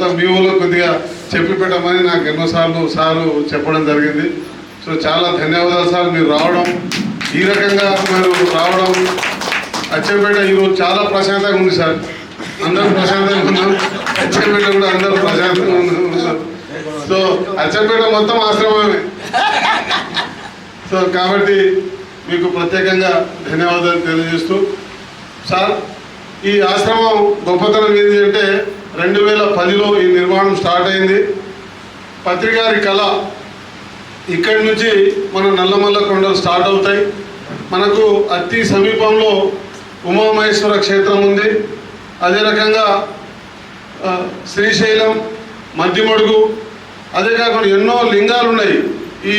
తర్వాత మీ ఊళ్ళో కొద్దిగా చెప్పి పెట్టమని నాకు ఎన్నోసార్లు సారు చెప్పడం జరిగింది. సో చాలా ధన్యవాదాలు సార్, మీరు రావడం, ఈ రకంగా మీరు రావడం. అచ్చంపేట ఈరోజు చాలా ప్రశాంతంగా ఉంది సార్, అందరూ ప్రశాంతంగా ఉన్నాం. అచ్చంపేట కూడా అందరూ ప్రశాంతంగా ఉన్నారు. సో అచ్చంపేట మొత్తం ఆశ్రమమే. సో కాబట్టి మీకు ప్రత్యేకంగా ధన్యవాదాలు తెలియజేస్తూ, సార్ ఈ ఆశ్రమం గొప్పతనం ఏంటి అంటే 2010లో ఈ నిర్మాణం స్టార్ట్ అయింది. పత్రికారి కళ ఇక్కడి నుంచి మన నల్లమల్ల కొండలు స్టార్ట్ అవుతాయి. మనకు అతి సమీపంలో ఉమామహేశ్వర క్షేత్రం ఉంది. అదే రకంగా శ్రీశైలం, మద్దిమడుగు, అదే కాకుండా ఎన్నో లింగాలు ఉన్నాయి ఈ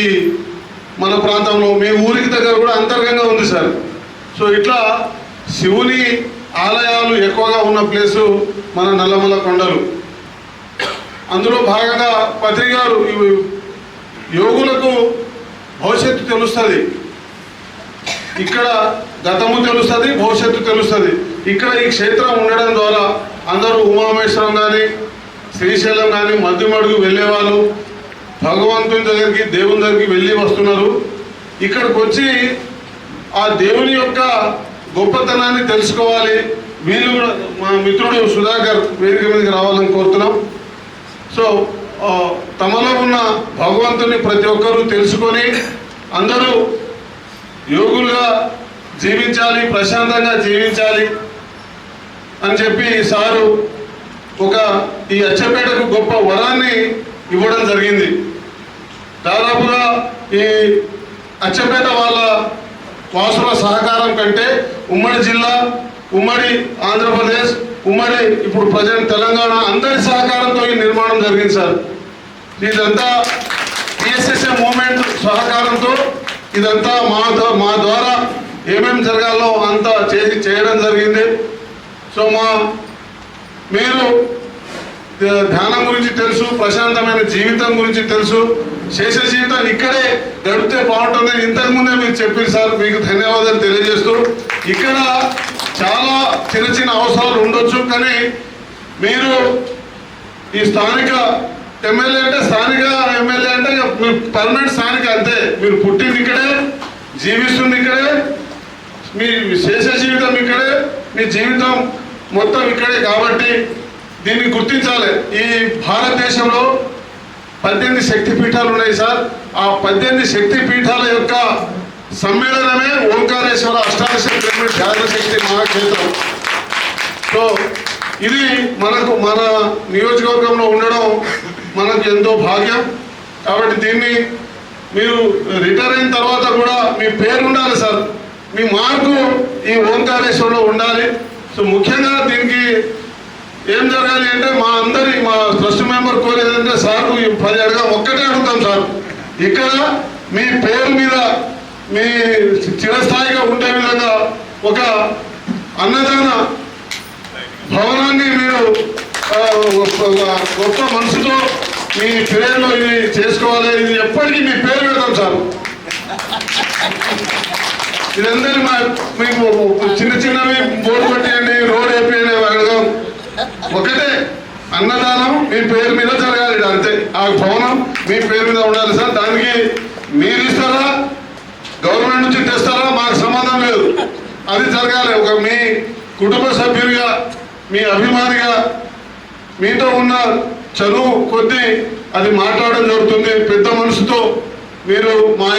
మన ప్రాంతంలో. మీ ఊరికి దగ్గర కూడా అంతర్గంగా ఉంది సార్. సో ఇట్లా శివుని ఆలయాలు ఎక్కువగా ఉన్న ప్లేసు మన నల్లమల్ల కొండలు. అందులో భాగంగా పత్రికారు యోగులకు భవిష్యత్తు తెలుస్తుంది, ఇక్కడ గతము తెలుస్తుంది, భవిష్యత్తు తెలుస్తుంది. ఇక్కడ ఈ క్షేత్రం ఉండడం ద్వారా అందరూ ఉమామేశ్వరం కానీ, శ్రీశైలం కానీ, మద్దిమడుగు వెళ్ళేవాళ్ళు భగవంతుని దగ్గరికి, దేవుని దగ్గరికి వెళ్ళి వస్తున్నారు. ఇక్కడికి వచ్చి ఆ దేవుని యొక్క గొప్పతనాన్ని తెలుసుకోవాలి. వీళ్ళు కూడా మా మిత్రుడు సుధాకర్ వేదిక మీదకి రావాలని కోరుతున్నాం. సో తమలో ఉన్న భగవంతుని ప్రతి ఒక్కరూ తెలుసుకొని అందరూ యోగులుగా జీవించాలి, ప్రశాంతంగా జీవించాలి అని చెప్పి సారు ఈ అచ్చంపేటకు గొప్ప వరాన్ని ఇవ్వడం జరిగింది. దాదాపుగా ఈ అచ్చంపేట వాళ్ళ వాసుల సహకారం కంటే ఉమ్మడి జిల్లా, ఉమ్మడి ఆంధ్రప్రదేశ్, ఉమ్మడి ఇప్పుడు ప్రజెంట్ తెలంగాణ అందరి సహకారంతో ఈ నిర్మాణం జరిగింది సార్. ఇదంతా పిఎస్ఎస్ఏ మూవ్మెంట్ సహకారంతో ఇదంతా మా ద్వారా ఏమేమి జరగాలో అంతా చేయడం జరిగింది. సో మీరు ధ్యానం గురించి తెలుసు, ప్రశాంతమైన జీవితం గురించి తెలుసు, శేష జీవితం ఇక్కడే గడిపితే బాగుంటుంది. ఇంతకుముందే మీరు చెప్పారు సార్, మీకు ధన్యవాదాలు తెలియజేస్తూ. ఇక్కడ చాలా చిన్న చిన్న అవసరాలు ఉండొచ్చు, కానీ మీరు ఈ స్థానిక ఎమ్మెల్యే అంటే స్థానిక ఎమ్మెల్యే అంటే మీరు పర్మనెంట్ స్థానిక అంతే. మీరు పుట్టింది ఇక్కడే, జీవిస్తుంది ఇక్కడే, మీ శేష జీవితం ఇక్కడే, మీ జీవితం మొత్తం ఇక్కడే. కాబట్టి దీన్ని గుర్తించాలి. ఈ భారతదేశంలో 18 శక్తి పీఠాలు ఉన్నాయి సార్. ఆ 18 శక్తి పీఠాల యొక్క సమ్మేళనమే ఓంకారేశ్వర అష్టాదశ పిరమిడ్ ధ్యాన శక్తి మహాక్షేత్రం. సో ఇది మన నియోజకవర్గంలో ఉండడం మనకు ఎంతో భాగ్యం. కాబట్టి దీన్ని మీరు రిటైర్ అయిన తర్వాత కూడా మీ పేరు ఉండాలి సార్, మీ మార్కు ఈ ఓంకారేశ్వరంలో ఉండాలి. సో ముఖ్యంగా దీనికి ఏం జరగాలి అంటే మా ట్రస్ట్ మెంబర్ కోరేదంటే సార్ 10 అడగా ఒక్కటే అడుగుతాం సార్, ఇక్కడ మీ పేరు మీద మీ చిరస్థాయిగా ఉండే విధంగా ఒక అన్నదాన భవనాన్ని మీరు గొప్ప మనసుతో మీ పేరులో ఇది చేసుకోవాలి. ఇది ఎప్పటికీ మీ పేరు పెడతాం సార్. ఇదందరూ మీకు చిన్న చిన్నవి బోర్డు పెట్టేయండి, రోడ్ వేపియండి అడగం. ఒకటే అన్నదానం మీ పేరు మీద జరగాలి, అంతే. ఆ భవనం మీ పేరు మీద ఉండాలి సార్. దానికి మీరు ఇస్తారా, గవర్నమెంట్ నుంచి తెస్తారా, మాకు సంబంధం లేదు. అది జరగాలి. మీ కుటుంబ సభ్యుడిగా, మీ అభిమానిగా, మీతో ఉన్న చదువు కొద్దీ అది మాట్లాడడం జరుగుతుంది. పెద్ద మనసుతో మీరు మా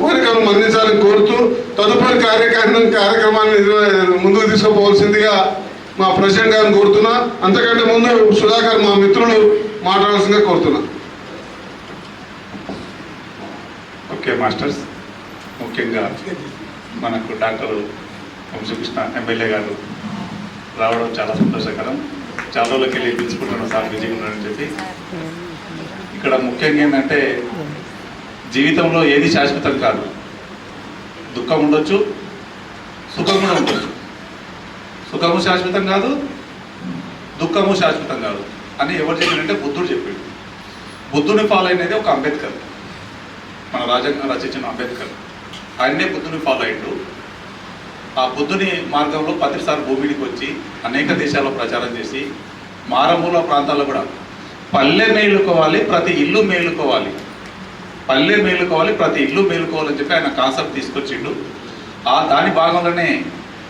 కోరికను మన్నించాలని కోరుతూ తదుపరి కార్యక్రమాన్ని ముందుకు తీసుకుపోవాల్సిందిగా మా ప్రెసిడెంట్ గారిని కోరుతున్నా. అంతకంటే ముందు సుధాకర్ మా మిత్రులు మాట్లాడాల్సిందిగా కోరుతున్నా. ఓకే మాస్టర్స్, ముఖ్యంగా మనకు డాక్టర్ వంశకృష్ణ ఎమ్మెల్యే గారు రావడం చాలా సంతోషకరం. చాలా రోజులకి వెళ్ళి పిలుచుకుంటున్నాం సార్ బిజీగా ఉన్నారని చెప్పి. ఇక్కడ ముఖ్యంగా ఏంటంటే జీవితంలో ఏది శాశ్వతం కాదు. దుఃఖం ఉండొచ్చు, సుఖం కూడా ఉండొచ్చు. సుఖము శాశ్వతం కాదు, దుఃఖము శాశ్వతం కాదు అని ఎవరు చెప్పారంటే బుద్ధుడు చెప్పాడు. బుద్ధుని ఫాలో అయినది ఒక అంబేద్కర్, మన రాజ్యాంగం రచించిన అంబేద్కర్. ఆయన్నే బుద్ధుని ఫాలో అయ్యిండు. ఆ బుద్ధుని మార్గంలో 10 సార్లు భూమికి వచ్చి అనేక దేశాల్లో ప్రచారం చేసి మారుమూల ప్రాంతాల్లో కూడా పల్లె మేలుకోవాలి, ప్రతి ఇల్లు మేలుకోవాలి, పల్లె మేలుకోవాలి, ప్రతి ఇల్లు మేలుకోవాలని చెప్పి ఆయన కాన్సెప్ట్ తీసుకొచ్చిండు. దాని భాగంలోనే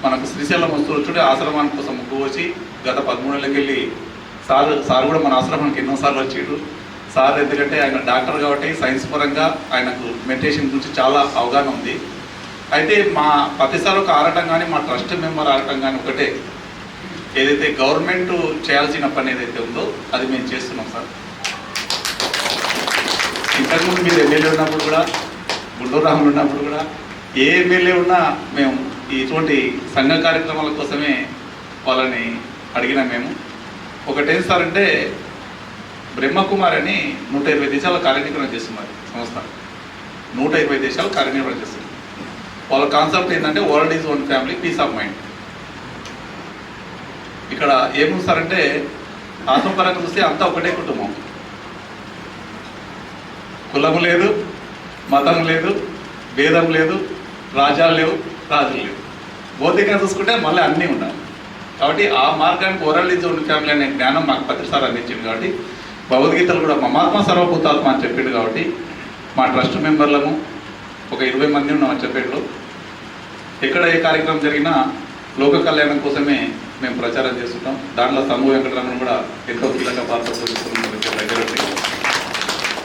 మనకు శ్రీశైలం వస్తువులు ఆశ్రమానికి కోసం ముగ్గు వచ్చి గత 13 ఏళ్ళకి వెళ్ళి సార్ కూడా మన ఆశ్రమానికి ఎన్నోసార్లు వచ్చిండు. సార్ ఎందుకంటే ఆయన డాక్టర్ కాబట్టి సైన్స్ పరంగా ఆయనకు మెడిటేషన్ గురించి చాలా అవగాహన ఉంది. అయితే మా ప్రతిసారి ఒక ఆడటం కానీ మా ట్రస్ట్ మెంబర్ ఆడటం కానీ ఒకటే, ఏదైతే గవర్నమెంట్ చేయాల్సిన పని ఏదైతే ఉందో అది మేము చేస్తున్నాం సార్. ఇంతకుముందు మీరు ఎమ్మెల్యే ఉన్నప్పుడు కూడా, గుంటూరు రాములు ఉన్నప్పుడు కూడా, ఏ ఎమ్మెల్యే ఉన్నా మేము ఇటువంటి సంఘ కార్యక్రమాల కోసమే వాళ్ళని అడిగినాం. మేము ఒకటేం సార్ అంటే బ్రహ్మకుమారి అని 120 దేశాలు కార్యనిర్వహణ చేస్తున్నారు సంస్థ. 120 దేశాలు కార్యనిర్వహణ చేస్తున్నారు. వాళ్ళ కాన్సెప్ట్ ఏంటంటే world is one family, peace of mind. ఇక్కడ ఏముంది సార్ అంటే ఆత్మపరంగా చూస్తే అంతా ఒకటే కుటుంబం, కులము లేదు, మతం లేదు, భేదం లేదు, రాజ్యాలు లేవు, రాజులు లేవు. భౌతికంగా చూసుకుంటే మళ్ళీ అన్నీ ఉన్నాయి. కాబట్టి ఆ మార్గానికి వరల్డ్ ఈజ్ వన్ ఫ్యామిలీ అనే జ్ఞానం మాకు ప్రతిసారి అందించింది. కాబట్టి భగవద్గీతలు కూడా మమాత్మ సర్వభూతాత్మ అని చెప్పిండు. కాబట్టి మా ట్రస్ట్ మెంబర్లము ఒక 20 మంది ఉన్నామని చెప్పేట్లు ఎక్కడ ఏ కార్యక్రమం జరిగినా లోక కళ్యాణం కోసమే మేము ప్రచారం చేస్తుంటాం. దాంట్లో సమూహ వెంకటరమణ కూడా ఎంతో కీలక పాత్ర పోషిస్తున్నాం దగ్గర.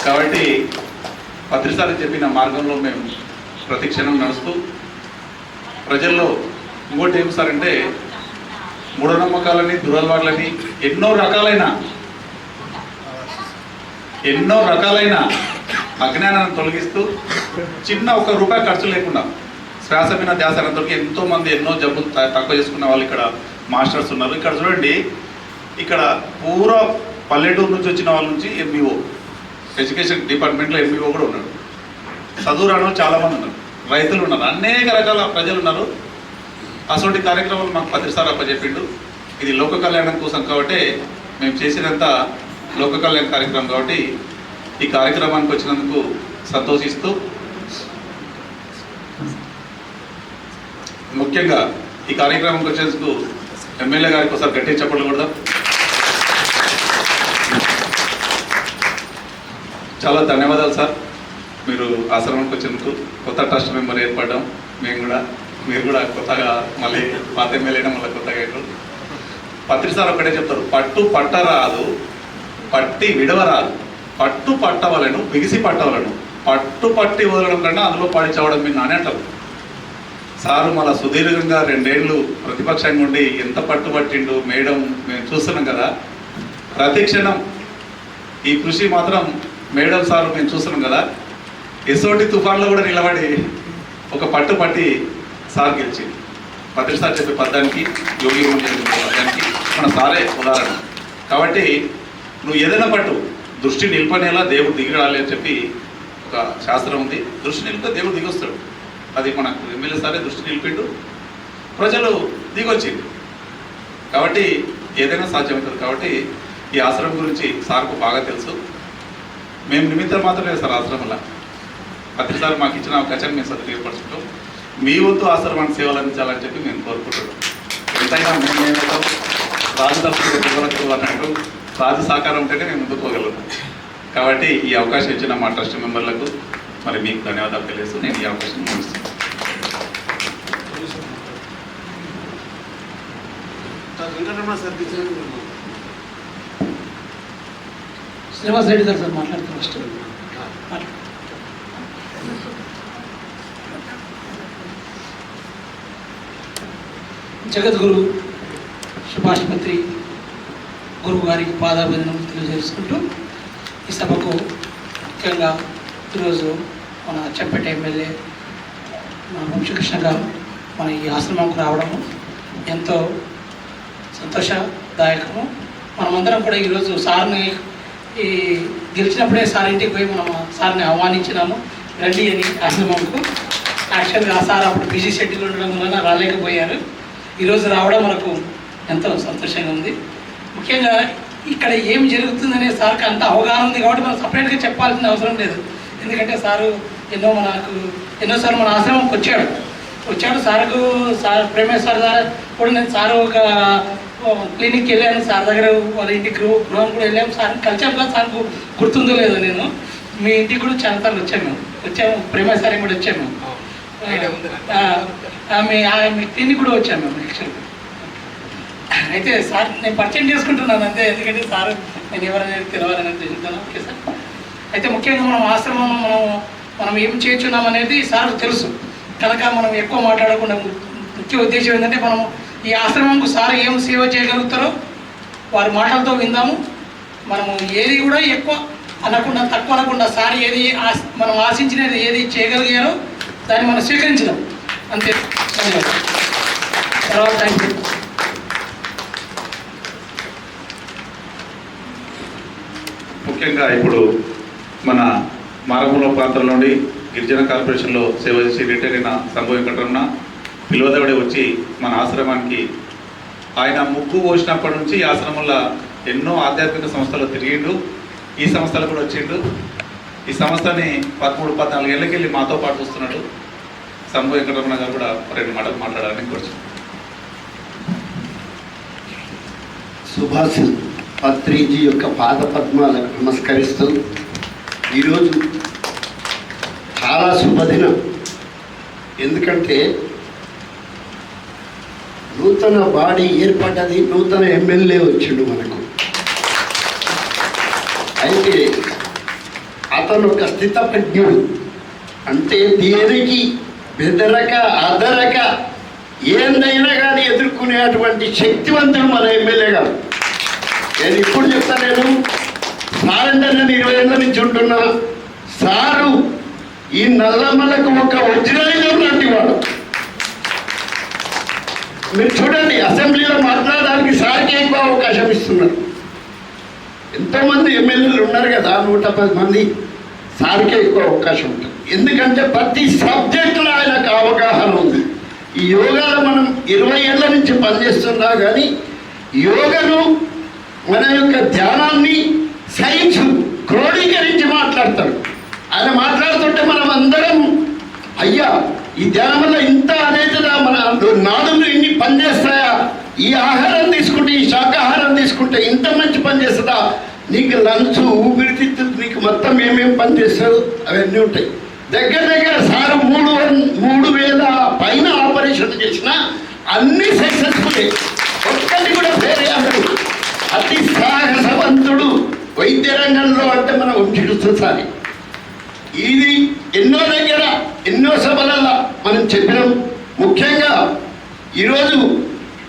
కాబట్టి ప్రతిసారి చెప్పిన మార్గంలో మేము ప్రతి క్షణం నడుస్తూ ప్రజల్లో ఇంకోటి ఏం సార్ అంటే మూఢనమ్మకాలని, దురలవాట్లని ఎన్నో రకాలైన అజ్ఞానాన్ని తొలగిస్తూ చిన్న ₹1 ఖర్చు లేకుండా శ్వాస మీద ధ్యాసనంతో ఎంతోమంది ఎన్నో జబ్బులు తక్కువ చేసుకున్న వాళ్ళు ఇక్కడ మాస్టర్స్ ఉన్నారు. ఇక్కడ చూడండి, ఇక్కడ పూరా పల్లెటూరు నుంచి వచ్చిన వాళ్ళ నుంచి ఎంబీఓ, ఎడ్యుకేషన్ డిపార్ట్మెంట్లో ఎంబీఓ కూడా ఉన్నాడు, చదువు రాని వాళ్ళు చాలామంది ఉన్నారు, రైతులు ఉన్నారు, అనేక రకాల ప్రజలు ఉన్నారు. అటువంటి కార్యక్రమాలు మాకు ప్రతిసారి అప్పచెప్పిండు. ఇది లోక కళ్యాణం కోసం కాబట్టి మేము చేసినంత లోక కళ్యాణ కార్యక్రమం కాబట్టి ఈ కార్యక్రమానికి వచ్చినందుకు సంతోషిస్తూ, ముఖ్యంగా ఈ కార్యక్రమానికి వచ్చేందుకు ఎమ్మెల్యే గారికి ఒకసారి గట్టి చెప్పడం కూడా చాలా ధన్యవాదాలు సార్. మీరు ఆశ్రమానికి వచ్చినందుకు కొత్త ట్రస్ట్ మెంబర్ ఏర్పడ్డాం మేము కూడా, మీరు కూడా కొత్తగా మళ్ళీ పాత ఎమ్మెల్యేనా మళ్ళీ కొత్తగా పత్రిసారి ఒకటే చెప్తారు, పట్టు పట్టరాదు, పట్టి విడవరాదు, పట్టు పట్టవలను, బిగిసి పట్టవలను, పట్టు పట్టి వదలడం కన్నా అందులో పడి చావడం మీరు నానే అంటారు. సారు మళ్ళీ సుదీర్ఘంగా 2 ఏళ్ళు ప్రతిపక్షంగా ఉండి ఎంత పట్టుబట్టిండు మేడం మేము చూస్తున్నాం కదా. ప్రతి క్షణం ఈ కృషి మాత్రం మేడం సారు మేము చూస్తున్నాం కదా. ఎసోటి తుఫాన్లో కూడా నిలబడి ఒక పట్టు పట్టి సార్ గెలిచింది. ప్రతిసారి చెప్పే పద్యానికి, యోగి పద్యానికి మన సారే ఉదాహరణ. కాబట్టి నువ్వు ఏదైనా పట్టు, దృష్టి నిలిపనేలా దేవుడు దిగిరాలి అని చెప్పి ఒక శాస్త్రం ఉంది. దృష్టి నిలిపితే దేవుడు దిగొస్తాడు. అది మనకు ఎమ్మెల్యే సారే దృష్టి నిలిపిండు, ప్రజలు దిగొచ్చిండు. కాబట్టి ఏదైనా సాధ్యమవుతుంది. కాబట్టి ఈ ఆశ్రమం గురించి సార్కు బాగా తెలుసు. మేము నిమిత్తం మాత్రమే సార్ ఆశ్రమంలో. ప్రతిసారి మాకు ఇచ్చిన అవకాశాన్ని మేము సదుపయోగపరుచుకుంటాం. మీ వంతు ఆశ్రమానికి సేవలు అందించాలని చెప్పి మేము కోరుకుంటున్నాం. ఎంతైనా మేము రాజు తప్పు అన్నట్టు రాజు సహకారం ఉంటేనే మేము ముందుకు పోగలుగుతాం. కాబట్టి ఈ అవకాశం ఇచ్చిన మా ట్రస్ట్ మెంబర్లకు మరి మీకు ధన్యవాదాలు తెలియజేస్తూ నేను ఈ అవకాశం ముగిస్తున్నాను. శ్రీనివాస్ రెడ్డి గారు సార్ మాట్లాడుతున్నారు. జగద్గురు సుభాష్పత్రి గురువు గారికి పాదాభివందనం తెలియజేసుకుంటూ ఈ సభకు ముఖ్యంగా ఈరోజు మన చెంపేట ఎమ్మెల్యే మన వంశకృష్ణ గారు మన ఈ ఆశ్రమంకు రావడము ఎంతో సంతోషదాయకము. మనమందరం కూడా ఈరోజు సార్ని ఈ గెలిచినప్పుడే సార్ ఇంటికి పోయి మనం సార్ని ఆహ్వానించినాము, రండి అని ఆశ్రమంకు. యాక్చువల్గా ఆ సార్ అప్పుడు బిజీ షెడ్యూల్ ఉండడం వలన రాలేకపోయారు. ఈరోజు రావడం మనకు ఎంతో సంతోషంగా ఉంది. ముఖ్యంగా ఇక్కడ ఏం జరుగుతుందనే సార్కి అంత అవగాహన ఉంది కాబట్టి మనం సపరేట్గా చెప్పాల్సిన అవసరం లేదు. ఎందుకంటే సారు ఎన్నోసార్లు మన ఆశ్రమంకి వచ్చాడు సార్కు. సార్ ప్రేమేశ్వర్ సార్ కూడా నేను సారు క్లినిక్కి వెళ్ళాను సార్ దగ్గర, వాళ్ళ ఇంటికి గృహం కూడా వెళ్ళాము. సార్ కలిసాం కదా, సార్ గుర్తుందో లేదో నేను. మీ ఇంటికి కూడా చాలా సార్లు వచ్చాము ప్రేమసారి కూడా వచ్చాము. మీ క్లినిక్ కూడా వచ్చాము మేము యాక్చువల్గా. అయితే సార్ నేను పరిచయం చేసుకుంటున్నాను అంతే, ఎందుకంటే సార్ నేను ఎవరైనా తెలవాలని తెలుస్తాను. Okay sir. అయితే ముఖ్యంగా మనం ఆశ్రమం మనం ఏం చేస్తున్నాం అనేది సార్ తెలుసు కనుక మనం ఎక్కువ మాట్లాడకుండా ముఖ్య ఉద్దేశం ఏంటంటే మనం ఈ ఆశ్రమంకు సార్ ఏం సేవ చేయగలుగుతారో వారి మాటలతో విందాము. మనము ఏది కూడా ఎక్కువ అనకుండా తక్కువ అనకుండా సార్ ఏది మనం ఆశించినది ఏది చేయగలిగారో దాన్ని మనం స్వీకరించడం అంతే. తర్వాత థ్యాంక్ యూ. ముఖ్యంగా ఇప్పుడు మన మారమూల ప్రాంతం నుండి గిరిజన కార్పొరేషన్లో సేవ చేసి రిటైర్ అయిన సంభవ వెంకటరమణ పిలువదవడే వచ్చి మన ఆశ్రమానికి ఆయన ముక్కు పోసినప్పటి నుంచి ఈ ఆశ్రమంలో ఎన్నో ఆధ్యాత్మిక సంస్థలు తిరిగిండు. ఈ సంస్థలు కూడా వచ్చిండు. ఈ సంస్థని 13-14 ఏళ్ళకి వెళ్ళి మాతో పాటు వస్తున్నాడు. సంభవ వెంకటరమణ గారు కూడా 2 మాటలు మాట్లాడాలని కోరుచున్నాను. సుభాష్ పత్రిజీ యొక్క పాద పద్మాలకు నమస్కరిస్తూ ఈరోజు చాలా శుభదినం. ఎందుకంటే నూతన బాడీ ఏర్పడ్డది, నూతన ఎమ్మెల్యే వచ్చిండు మనకు. అయితే అతను ఒక స్థితప్రజ్ఞుడు, అంటే దేనికి బెదరక అదరక ఏందైనా కానీ ఎదుర్కొనేటువంటి శక్తివంతుడు మన ఎమ్మెల్యే గారు. నేను ఇప్పుడు చెప్తా, నేను సార్ అంటే నేను 20 ఏళ్ళ నుంచి ఉంటున్నా. సారు ఈ నల్లమలకు ఒక వజ్రాయుధం లాంటి వాడు. మీరు చూడండి, అసెంబ్లీలో మాట్లాడడానికి సార్కి ఎక్కువ అవకాశం ఇస్తున్నారు. ఎంతోమంది ఎమ్మెల్యేలు ఉన్నారు కదా, 110 మంది. సార్కే ఎక్కువ అవకాశం ఉంటుంది. ఎందుకంటే ప్రతి సబ్జెక్టులో ఆయనకు అవగాహన ఉంది. ఈ యోగాలో మనం 20 ఏళ్ళ నుంచి పనిచేస్తున్నా కానీ యోగను, మన యొక్క ధ్యానాన్ని సైన్స్ క్రోడీకరించి మాట్లాడతాడు. ఆయన మాట్లాడుతుంటే మనం అందరం అయ్యా ఈ ధ్యానం వల్ల ఇంత అనేదిదా, మన నాడులు ఇన్ని పనిచేస్తాయా, ఈ ఆహారం తీసుకుంటే, ఈ శాకాహారం తీసుకుంటే ఇంత మంచి పని చేస్తుందా, నీకు లంచ్ ఊపిరితిత్తు నీకు మొత్తం ఏమేమి పని చేస్తాడు అవన్నీ ఉంటాయి. దగ్గర సార్ 3,000 పైన ఆపరేషన్ చేసినా అన్ని సక్సెస్ఫుల్, ఒక్కటి కూడా ఫెయిల్ అయ్యాడు. అతి సాహసవంతుడు వైద్య రంగంలో అంటే మన వంశీకృష్ణసారి. ఇది ఎన్నో దగ్గర ఎన్నో సభలలో మనం చెప్పినాం. ముఖ్యంగా ఈరోజు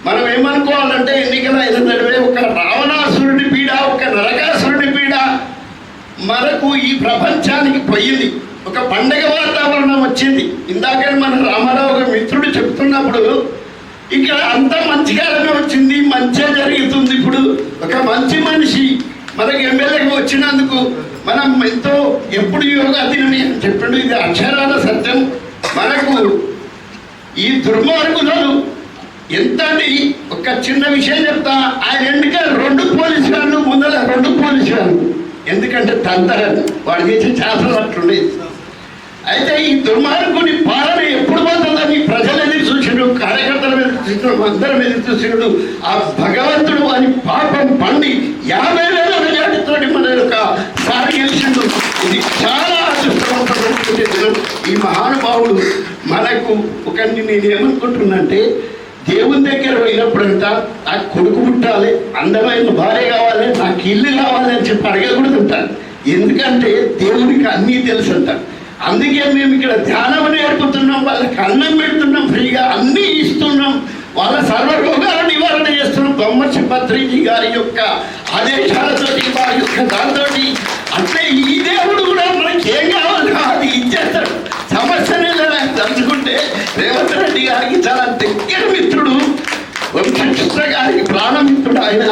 మనం ఏమనుకోవాలంటే ఎన్నికల అయిన నడువే ఒక రావణాసురుడి పీడ, ఒక నరకాసురుడి పీడ మనకు ఈ ప్రపంచానికి పోయింది. ఒక పండగ వాతావరణం వచ్చింది. ఇందాక మన రామారావు గారు మిత్రుడు చెప్తున్నప్పుడు ఇక్కడ అంతా మంచిగానే వచ్చింది, మంచిగా జరుగుతుంది. ఇప్పుడు ఒక మంచి మనిషి మనకి ఎమ్మెల్యేగా వచ్చినందుకు మనం ఎంతో ఎప్పుడు యోగా తినని అని చెప్పండి. ఇది అక్షరాల సత్యం. మనకు ఈ దుర్మార్గులను ఎంతటి ఒక చిన్న విషయం చెప్తా, ఆయన ఎందుక 2 పోలీసు వాళ్ళు ముందర 2 పోలీసు వాళ్ళు, ఎందుకంటే తంతరని వాడు చేసే చేపలు అట్లుండేది. అయితే ఈ దుర్మార్గుని పాలన ఎప్పుడు పోతుందని ప్రజలు ఎదురు చూసినాడు, కార్యకర్తలు ఎదురు చూసినాడు, అందరం ఎదురు చూసినాడు. ఆ భగవంతుడు అని పాపం పండి 50,000 మెజార్టీతో మన యొక్క సారి గెలిచిండు. ఇది చాలా అదృష్టవంతమైన దినం. ఈ మహానుభావుడు మనకు ఒక, నేను ఏమనుకుంటున్నంటే దేవుని దగ్గర పోయినప్పుడంట నాకు కొడుకు పుట్టాలి, అందమైన భార్య కావాలి, నాకు ఇల్లు కావాలి అని చెప్పి అడగకూడదు అంటారు. ఎందుకంటే దేవునికి అన్నీ తెలుసు అంటారు. అందుకే మేము ఇక్కడ ధ్యానం నేర్పుతున్నాం, వాళ్ళకి అన్నం పెడుతున్నాం, ఫ్రీగా అన్నీ ఇస్తున్నాం, వాళ్ళ సర్వరోగాల నివారణ చేస్తున్నాం. బ్రహ్మర్షి పత్రిజీ గారి యొక్క ఆదేశాలతోటి, వారి యొక్క దాంతో. అంటే ఈ దేవుడు కూడా మనకి ఏం కావాలి అది ఇచ్చేస్తాడు. సమస్యనే తలుచుకుంటే రేవంత్ రెడ్డి గారికి చాలా దగ్గర మిత్రుడు, వంశకృష్ణ గారికి ప్రాణమిత్రుడు. ఆయన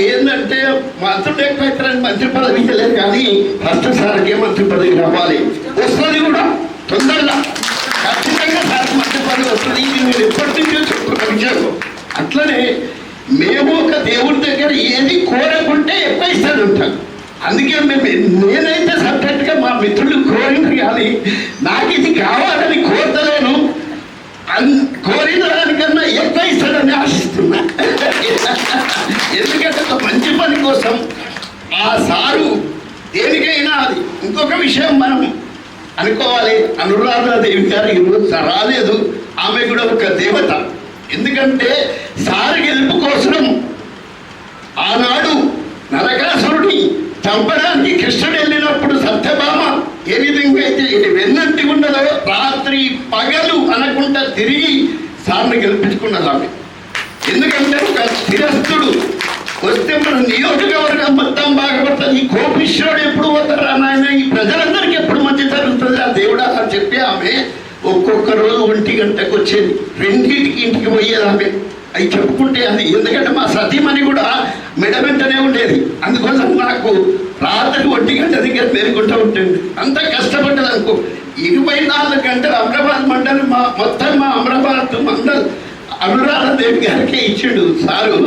ఏంటంటే మంత్రులు ఎక్కువైతారని మంత్రి పదవి ఇవ్వలేదు, కానీ ఫస్ట్ సార్కే మంత్రి పదవి రావాలి, వస్తుంది కూడా తొందరగా, ఖచ్చితంగా సార్ మంత్రి పదవి వస్తుంది. ఇది నేను ఎప్పటి నుంచో చెప్తున్న విషయం. అట్లనే మేము ఒక దేవుడి దగ్గర ఏది కోరకుంటే ఎక్కువ ఇస్తానంటాను. అందుకే నేనైతే సపరేట్గా మా మిత్రులు కోరిన, కానీ నాకు ఇది కావాలని కోరతలేను, కోరిన దానికన్నా ఎక్కువ ఇస్తాడని ఆశిస్తున్నా. కోసం ఆ సారు దేనికైనా అది. ఇంకొక విషయం మనం అనుకోవాలి, అనురాధాదేవి గారు ఈరోజు రాలేదు, ఆమె కూడా ఒక దేవత. ఎందుకంటే సారు గెలుపు కోసం ఆనాడు నరకాసురుడిని చంపడానికి కృష్ణుడు వెళ్ళినప్పుడు సత్యభామ ఏ విధంగా అయితే వెన్నంటి ఉన్నదో రాత్రి పగలు అనకుండా తిరిగి సార్ని గెలిపించుకున్నది ఆమె. ఎందుకంటే ఒక స్థిరస్థుడు వస్తే మన నియోజకవర్గం మొత్తం బాగుపడుతుంది. ఈ కోపిష్యుడు ఎప్పుడు పోతారా నాయన, ఈ ప్రజలందరికీ ఎప్పుడు మంచి జరుగుతుంది ఆ దేవుడా అని చెప్పి ఆమె ఒక్కొక్క రోజు 1 గంటకు వచ్చేది, 2ంటికి ఇంటికి పోయేది ఆమె. అవి చెప్పుకుంటే అది, ఎందుకంటే మా సతీమణి కూడా మెడ వెంటనే ఉండేది. అందుకోసం నాకు రాత్రి 1 గంట దగ్గర పేరుకుంటూ ఉంటుంది. అంత కష్టపడ్డది అనుకో. 24 గంటలు అమరాబాద్ మండలి మొత్తం మా అమరాబాద్ మండల్ అనురాధాదేవి గారికి ఇచ్చిండు సారు.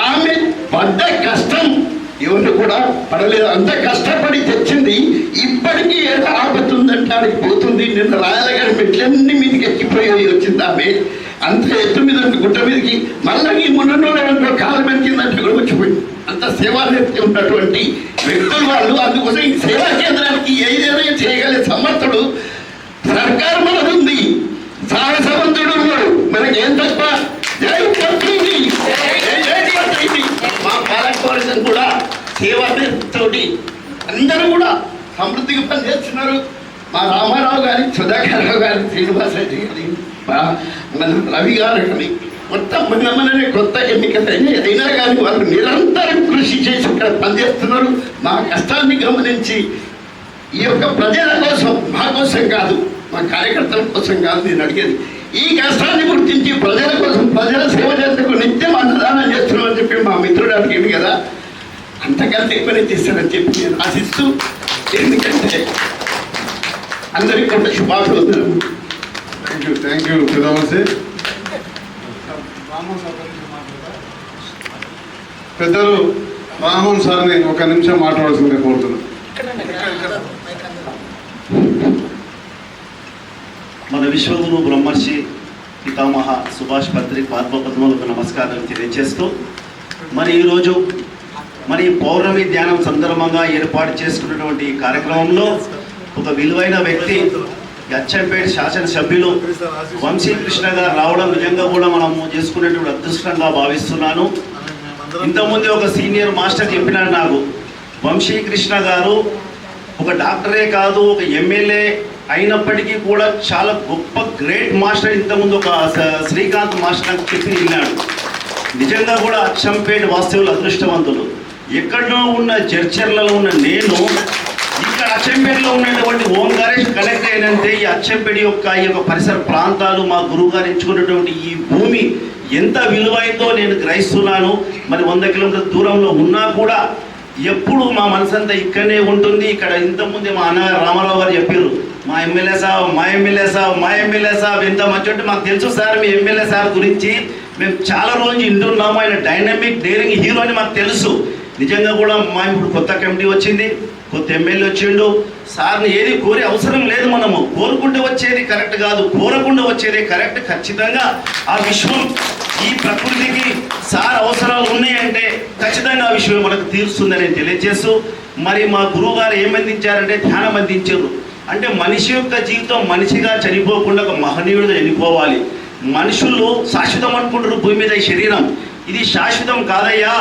ఆమె పడ్డ కష్టం ఎవరు కూడా పడలేదు, అంత కష్టపడి తెచ్చింది. ఇప్పటికీ ఏదో ఆపతుందంటే ఆడికి పోతుంది. నిన్న రాయలగారి మెట్లన్నీ మీదకి ఎక్కిపోయి వచ్చింది ఆమె. అంత ఎత్తు మీద గుట్ట మీదకి మళ్ళీ ఈ మున్నో కాలం ఎక్కిందంటే కూడా వచ్చిపోయింది. అంత సేవానిత్యం ఉన్నటువంటి వ్యక్తులు వాళ్ళు. అందుకోసం ఈ సేవా కేంద్రానికి ఏదైనా చేయగలిగే సమర్థుడు సర్కారు మనది ఉంది, సాహసవంతుడు ఉన్నాడు. మనకేం తప్ప జై పట్టింది, మా పాలకవర్గం కూడా సేవాతోటి అందరూ కూడా సమృద్ధిగా పనిచేస్తున్నారు. మా రామారావు గారి, సుధాకర్రావు గారి, శ్రీనివాసరెడ్డి గారి, మన రవి గారు కానీ మొత్తం మననే కొత్త ఎన్నికలు అయినా కానీ వాళ్ళు నిరంతరం కృషి చేసి ఇక్కడ పనిచేస్తున్నారు. మా కష్టాన్ని గమనించి ఈ యొక్క ప్రజల కోసం, మా కోసం కాదు, మా కార్యకర్తల కోసం కాదు నేను అడిగేది, ఈ కష్టాన్ని గుర్తించి ప్రజల కోసం, ప్రజల సేవ చేసేందుకు నిత్యం అన్నదానం చేస్తున్నామని చెప్పి మా మిత్రుడు అడిగింది కదా, అంతకంటే ఎక్కువనే చేస్తానని చెప్పి నేను ఆశిస్తూ, ఎందుకంటే అందరికీ కొంత శుభాకాంక్షలు. Thank you Peddavamshi. పెద్దలు రామన్ సార్ని 1 నిమిషం మాట్లాడాల్సిందే కోరుతున్నాను. మన విశ్వగురు బ్రహ్మర్షి పితామహ సుభాష్ పత్రిక్ పాద్మపద్మలకు నమస్కారాలు తెలియజేస్తూ, మరి ఈరోజు మరి పౌర్ణమి ధ్యానం సందర్భంగా ఏర్పాటు చేసుకున్నటువంటి ఈ కార్యక్రమంలో ఒక విలువైన వ్యక్తి అచ్చంపేట శాసనసభ్యులు వంశీకృష్ణ గారు రావడం నిజంగా కూడా మనము చేసుకునేటువంటి అదృష్టంగా భావిస్తున్నాను. ఇంతకుముందు ఒక సీనియర్ మాస్టర్ చెప్పినాడు నాకు, వంశీకృష్ణ గారు ఒక డాక్టరే కాదు, ఒక ఎమ్మెల్యే అయినప్పటికీ కూడా చాలా గొప్ప గ్రేట్ మాస్టర్. ఇంతకుముందు ఒక శ్రీకాంత్ మాస్టర్ నాకు చెప్పి విన్నాడు. నిజంగా కూడా అచ్చంపేట వాస్తవులు అదృష్టవంతులు. ఎక్కడో ఉన్న చర్చర్లలో ఉన్న నేను ఇక్కడ అచ్చంపేటలో ఉన్నటువంటి ఓంకారేష్ కలెక్ట్ అయినంతే ఈ అచ్చంపేట యొక్క ఈ యొక్క పరిసర ప్రాంతాలు మా గురువు గారు ఎంచుకున్నటువంటి ఈ భూమి ఎంత విలువైందో నేను గ్రహిస్తున్నాను. మరి 100 కిలోమీటర్ల దూరంలో ఉన్నా కూడా ఎప్పుడు మా మనసంతా ఇక్కడనే ఉంటుంది. ఇక్కడ ఇంతకుముందే మా అన్నగారు రామారావు గారు చెప్పారు, మా ఎమ్మెల్యే సాబ్ ఎంత మంచి అంటే మాకు తెలుసు సార్, మీ ఎమ్మెల్యే సార్ గురించి మేము చాలా రోజు వింటున్నాము. ఆయన డైనమిక్ డేరింగ్ హీరో అని మాకు తెలుసు. నిజంగా కూడా మా ఇప్పుడు కొత్త కమిటీ వచ్చింది, కొత్త ఎమ్మెల్యే వచ్చిండు. సార్ని ఏది కోరే అవసరం లేదు, మనము కోరుకుంటూ వచ్చేది కరెక్ట్ కాదు, కోరకుండా వచ్చేది కరెక్ట్. ఖచ్చితంగా ఆ విశ్వం ఈ ప్రకృతికి సార్ అవసరాలు ఉన్నాయంటే ఖచ్చితంగా ఆ విషయం మనకు తీరుస్తుందని తెలియజేస్తూ, మరి మా గురువు గారు ఏమందించారంటే ధ్యానం అందించారు. అంటే మనిషి యొక్క జీవితం మనిషిగా చనిపోకుండా ఒక మహనీయుడిగా చనిపోవాలి. మనుషులు శాశ్వతం అనుకుంటారు భూమి మీద. ఈ శరీరం ఇది శాశ్వతం కాదయ్యా.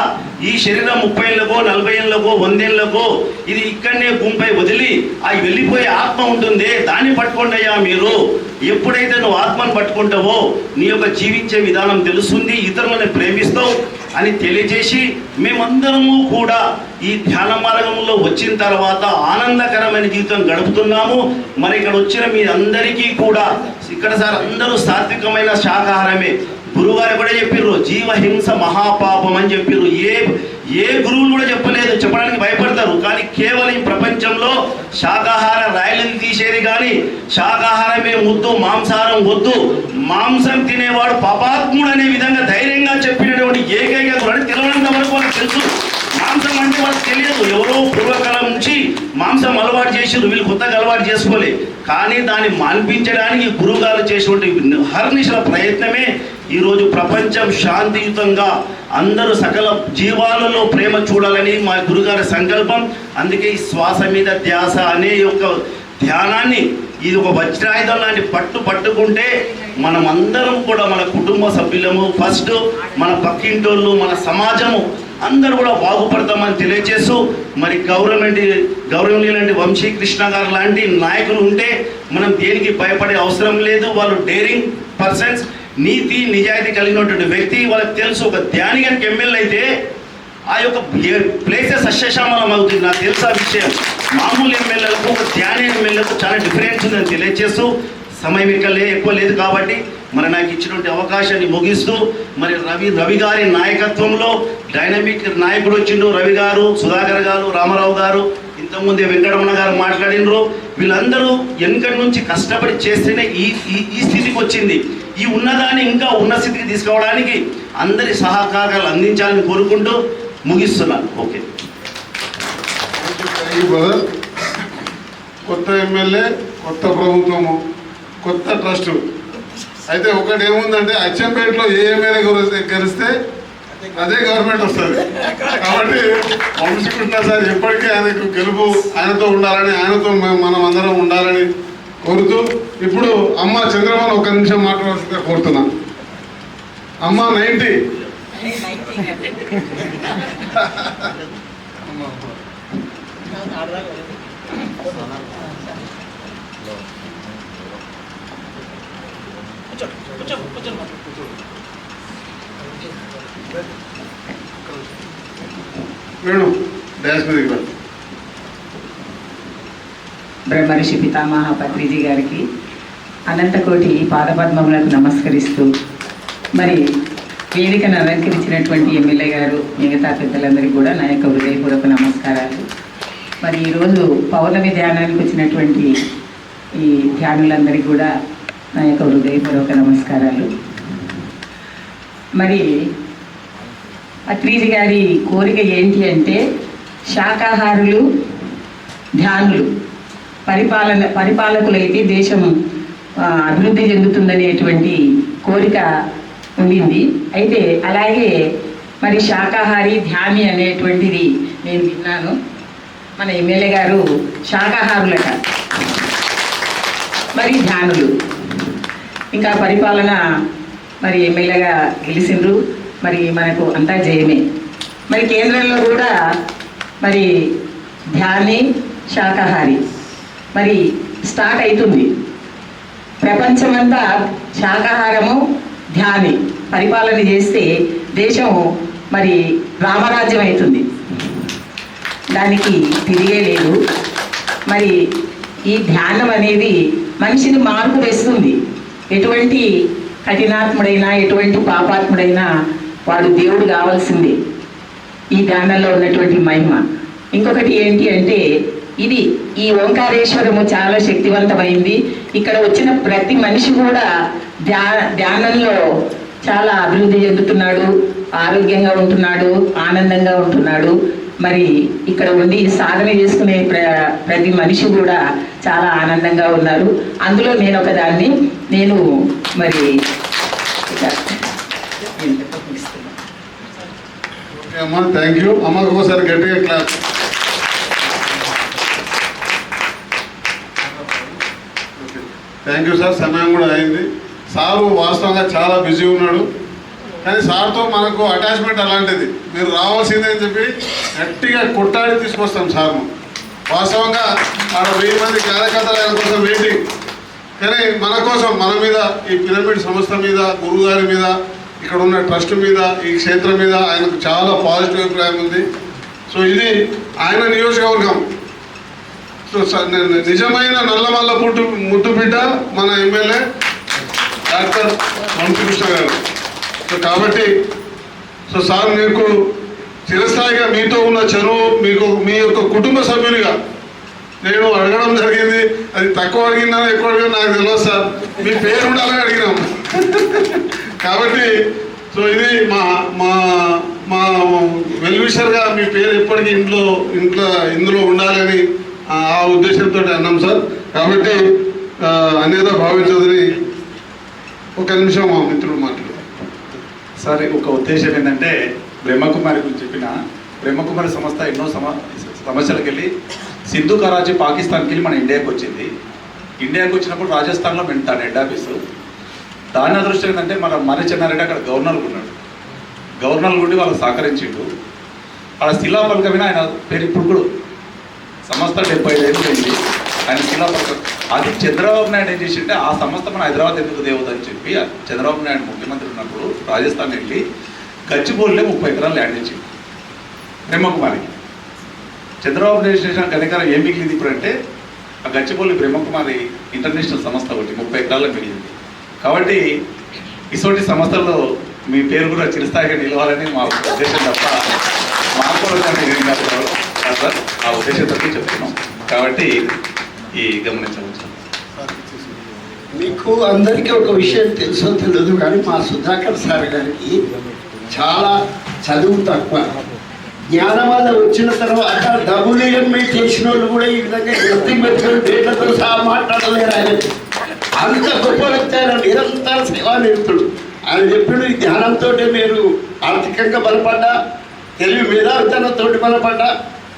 ఈ శరీరం 30 ఏళ్ళకో 40 ఏళ్ళకో 100 ఏళ్ళకో ఇది ఇక్కడనే గుంపై వదిలి ఆ వెళ్ళిపోయే ఆత్మ ఉంటుంది, దాన్ని పట్టుకోండి అయ్యా. మీరు ఎప్పుడైతే నువ్వు ఆత్మను పట్టుకుంటావో నీ యొక్క జీవించే విధానం తెలుస్తుంది, ఇతరులను ప్రేమిస్తావు అని తెలియజేసి మేమందరము కూడా ఈ ధ్యాన మార్గంలో వచ్చిన తర్వాత ఆనందకరమైన జీవితం గడుపుతున్నాము. మరి ఇక్కడ వచ్చిన మీ అందరికీ కూడా ఇక్కడ సార్ అందరూ సాత్వికమైన శాకాహారమే. గురువుగారు కూడా చెప్పిర్రు జీవహింస మహాపాపం అని చెప్పిర్రు. ఏ గురువులు కూడా చెప్పలేదు, చెప్పడానికి భయపడతారు. కానీ కేవలం ఈ ప్రపంచంలో శాకాహార రాయలను తీసేది కానీ శాకాహారమే ముద్దు, మాంసాహారం వద్దు, మాంసం తినేవాడు పాపాత్ముడు అనే విధంగా ధైర్యంగా చెప్పినటువంటి ఏకైక గురువు తెలియనంత వరకు వాళ్ళకి తెలుసు. మాంసం అంటే వాళ్ళకి తెలియదు. ఎవరో పూర్వకాలం నుంచి మాంసం అలవాటు చేసారు, వీళ్ళు కొత్తగా అలవాటు చేసుకోలే. కానీ దాన్ని మాన్పించడానికి గురువుగారు చేసేటువంటి హర్నిశల ప్రయత్నమే ఈరోజు ప్రపంచం శాంతియుతంగా అందరూ సకల జీవాలలో ప్రేమ చూడాలని మా గురుగారి సంకల్పం. అందుకే ఈ శ్వాస మీద ధ్యాస అనే యొక్క ధ్యానాన్ని ఇది ఒక వజ్రాయుధం లాంటి పట్టుకుంటే మనం అందరం కూడా మన కుటుంబ సభ్యులము, ఫస్ట్ మన పక్కింటోళ్ళు, మన సమాజము అందరూ కూడా బాగుపడతామని తెలియజేస్తూ, మరి గౌరవనీయులంటి వంశీకృష్ణ గారు లాంటి నాయకులు ఉంటే మనం దేనికి భయపడే అవసరం లేదు. వాళ్ళు డేరింగ్ పర్సన్స్, నీతి నిజాయితీ కలిగినటువంటి వ్యక్తి. వాళ్ళకి తెలుసు ఒక ధ్యాని గారికి ఎమ్మెల్యే అయితే ఆ యొక్క ప్లేసెస్ సస్యశ్యామలం అవుతుంది. నాకు తెలుసు ఆ విషయం. మామూలు ఎమ్మెల్యేలకు ఒక ధ్యాన ఎమ్మెల్యేలకు చాలా డిఫరెన్స్ ఉందని తెలియజేస్తూ, సమయం ఎక్కువ లేదు కాబట్టి మరి నాకు ఇచ్చినటువంటి అవకాశాన్ని ముగిస్తూ, మరి రవి గారి నాయకత్వంలో డైనమిక్ నాయకుడు వచ్చిండు. రవి గారు, సుధాకర్ గారు, రామారావు గారు, ఇంతకుముందే వెంకటరమణ గారు మాట్లాడినరు. వీళ్ళందరూ వెనుకటి నుంచి కష్టపడి చేస్తేనే ఈ స్థితికి వచ్చింది. ఈ ఉన్నదాన్ని ఇంకా ఉన్న స్థితికి తీసుకోవడానికి అందరి సహకారాలు అందించాలని కోరుకుంటూ ముగిస్తున్నాను. Okay, brother. కొత్త ఎమ్మెల్యే, కొత్త ప్రభుత్వము, కొత్త ట్రస్టు. అయితే ఒకటి ఏముందంటే అచ్చంపేటలో ఏ ఎమ్మెల్యే గెలిస్తే అదే గవర్నమెంట్ వస్తుంది. కాబట్టి వంశీకృష్ణ సార్ ఎప్పటికీ ఆయనకు గెలుపు ఆయనతో ఉండాలని, ఆయనతో మనం అందరం ఉండాలని కోరుతూ, ఇప్పుడు అమ్మ చంద్రబాబు ఒక నిమిషం మాట్లాడాల్సిందిగా కోరుతున్నా. అమ్మ 90. వేణు డాష్ మీదకి రా. బ్రహ్మర్షి పితామహ పత్రిజీ గారికి అనంతకోటి పాదపద్మములకు నమస్కరిస్తూ, మరి వేదికను అలంకరించినటువంటి ఎమ్మెల్యే గారు, మిగతా పెద్దలందరికీ కూడా నా యొక్క హృదయపూర్వక నమస్కారాలు. మరి ఈరోజు పౌర్ణమి ధ్యానానికి వచ్చినటువంటి ఈ ధ్యానులందరికీ కూడా నా యొక్క హృదయపూర్వక నమస్కారాలు. మరి పత్రిజీ గారి కోరిక ఏంటి అంటే, శాకాహారులు ధ్యానులు పరిపాలకులైతే దేశం అభివృద్ధి చెందుతుందనేటువంటి కోరిక ఉండింది. అయితే అలాగే మరి శాకాహారి ధ్యాని అనేటువంటిది నేను విన్నాను. మన ఎమ్మెల్యే గారు శాకాహారులట, మరి ధ్యానులు. ఇంకా పరిపాలన మరి ఎమ్మెల్యేగా గెలిచిండ్రు. మరి మనకు అంతా జయమే. మరి కేంద్రంలో కూడా మరి ధ్యాని శాకాహారి మరి స్టార్ట్ అవుతుంది. ప్రపంచమంతా శాకాహారము ధ్యాని పరిపాలన చేస్తే దేశం మరి రామరాజ్యం అవుతుంది. దానికి తిరిగే లేదు. మరి ఈ ధ్యానం అనేది మనిషిని మార్పు తెస్తుంది. ఎటువంటి కఠినాత్ముడైనా, ఎటువంటి పాపాత్ముడైనా వాడు దేవుడు కావాల్సిందే. ఈ ధ్యానంలో ఉన్నటువంటి మహిమ. ఇంకొకటి ఏంటి అంటే, ఇది ఈ ఓంకారేశ్వరము చాలా శక్తివంతమైంది. ఇక్కడ వచ్చిన ప్రతి మనిషి కూడా ధ్యానంలో చాలా అభివృద్ధి చెందుతున్నాడు, ఆరోగ్యంగా ఉంటున్నాడు, ఆనందంగా ఉంటున్నాడు. మరి ఇక్కడ ఉండి సాధన చేసుకునే ప్రతి మనిషి కూడా చాలా ఆనందంగా ఉన్నారు. అందులో నేను ఒకదాన్ని. నేను మరి అమ్మా థ్యాంక్ యూ. అమ్మకు ఒకసారి గట్టిగా క్లాస్. Thank you sir. సమయం కూడా అయింది. సారు వాస్తవంగా చాలా బిజీ ఉన్నాడు, కానీ సార్తో మనకు అటాచ్మెంట్ అలాంటిది. మీరు రావాల్సిందే అని చెప్పి గట్టిగా కొట్టాడి తీసుకొస్తాం సార్ను. వాస్తవంగా ఆడ 1000 మంది కార్యకర్తలు ఆయన కోసం వెయిటింగ్. కానీ మన కోసం, మన మీద, ఈ పిరమిడ్ సంస్థ మీద, గురువుగారి మీద, ఇక్కడ ఉన్న ట్రస్ట్ మీద, ఈ క్షేత్రం మీద ఆయనకు చాలా పాజిటివ్ అభిప్రాయం ఉంది. సో ఇది ఆయన నియోజకవర్గం. సో నిజమైన నల్లమల్ల ముద్దు బిడ్డ మన ఎమ్మెల్యే డాక్టర్ వంశీకృష్ణ గారు. సో కాబట్టి సో సార్ మీకు చిరస్థాయిగా మీతో ఉన్న చనువు, మీ యొక్క కుటుంబ సభ్యునిగా నేను అడగడం జరిగింది. అది తక్కువ అడిగినా ఎక్కువ అడిగినా నాకు తెలియదు సార్, మీ పేరు ఉండాలని అడిగినాం. కాబట్టి సో ఇది మా మా వెల్విషర్గా మీ పేరు ఎప్పటికీ ఇందులో ఉండాలని ఆ ఉద్దేశంతో అన్నాం సార్. కాబట్టి అనేదా భావించదని ఒక నిమిషం మా మిత్రుడు మాట్లాడు. సార్ ఒక ఉద్దేశం ఏంటంటే బ్రహ్మకుమారి గురించి చెప్పిన బ్రహ్మకుమారి సంస్థ ఎన్నో సమస్యలకు వెళ్ళి సింధు కరాచీ పాకిస్తాన్కి వెళ్ళి మన ఇండియాకి వచ్చింది. ఇండియాకి వచ్చినప్పుడు రాజస్థాన్లో దాని హెడ్ ఆఫీసు. దాని అదృష్టం ఏంటంటే మన చెన్నారెడ్డి అక్కడ గవర్నర్గా ఉన్నాడు. గవర్నర్ నుండి వాళ్ళకి సహకరించిండు. అక్కడ శిలాఫలకమైన ఆయన పేరు ఇప్పుడు కూడా సంస్థ 75 ఏళ్ళు అయింది. ఆయన శిలాఫలకం అది చంద్రబాబు నాయుడు ఏం చేసింటే ఆ సంస్థ మన హైదరాబాద్ ఎందుకు దేవదని చెప్పి చంద్రబాబు నాయుడు ముఖ్యమంత్రి ఉన్నప్పుడు రాజస్థాన్ వెళ్ళి గచ్చిబౌలిలో 30 ఎకరాలు ల్యాండ్ ఇచ్చింది బ్రహ్మకుమారికి. చంద్రబాబు నాయుడు చేసిన కనికరం ఏం మిగిలింది ఇప్పుడు అంటే ఆ గచ్చిబౌలి బ్రహ్మకుమారి ఇంటర్నేషనల్ సంస్థ ఒకటి 30 ఎకరాలకు మిగిలింది. కాబట్టి ఇటువంటి సంస్థల్లో మీ పేరు కూడా చిరస్థాయిగా నిలవాలని మా ఉద్దేశం తప్ప మాకు సార్ ఆ ఉద్దేశంతో చెప్తున్నాం. కాబట్టి ఈ గమనించవచ్చు. మీకు అందరికీ ఒక విషయం తెలుసో తెలియదు కానీ మా సుధాకర్ సార్ గారికి చాలా చదువు తక్కువ. జ్ఞానవాద వచ్చిన తర్వాత WMA చేసిన వాళ్ళు కూడా ఈ విధంగా ఎత్తి మెచ్చుకొని డేట్లతో సహా మాట్లాడలేరు. ఆయన అంత గొప్ప వ్యక్తి, ఆయన నిరంతర సేవానిరుతుడు. ఆయన చెప్పిన ఈ ధ్యానంతో మీరు ఆర్థికంగా బలపడ్డా, తెలివి మేధావితనంతో బలపడ్డా,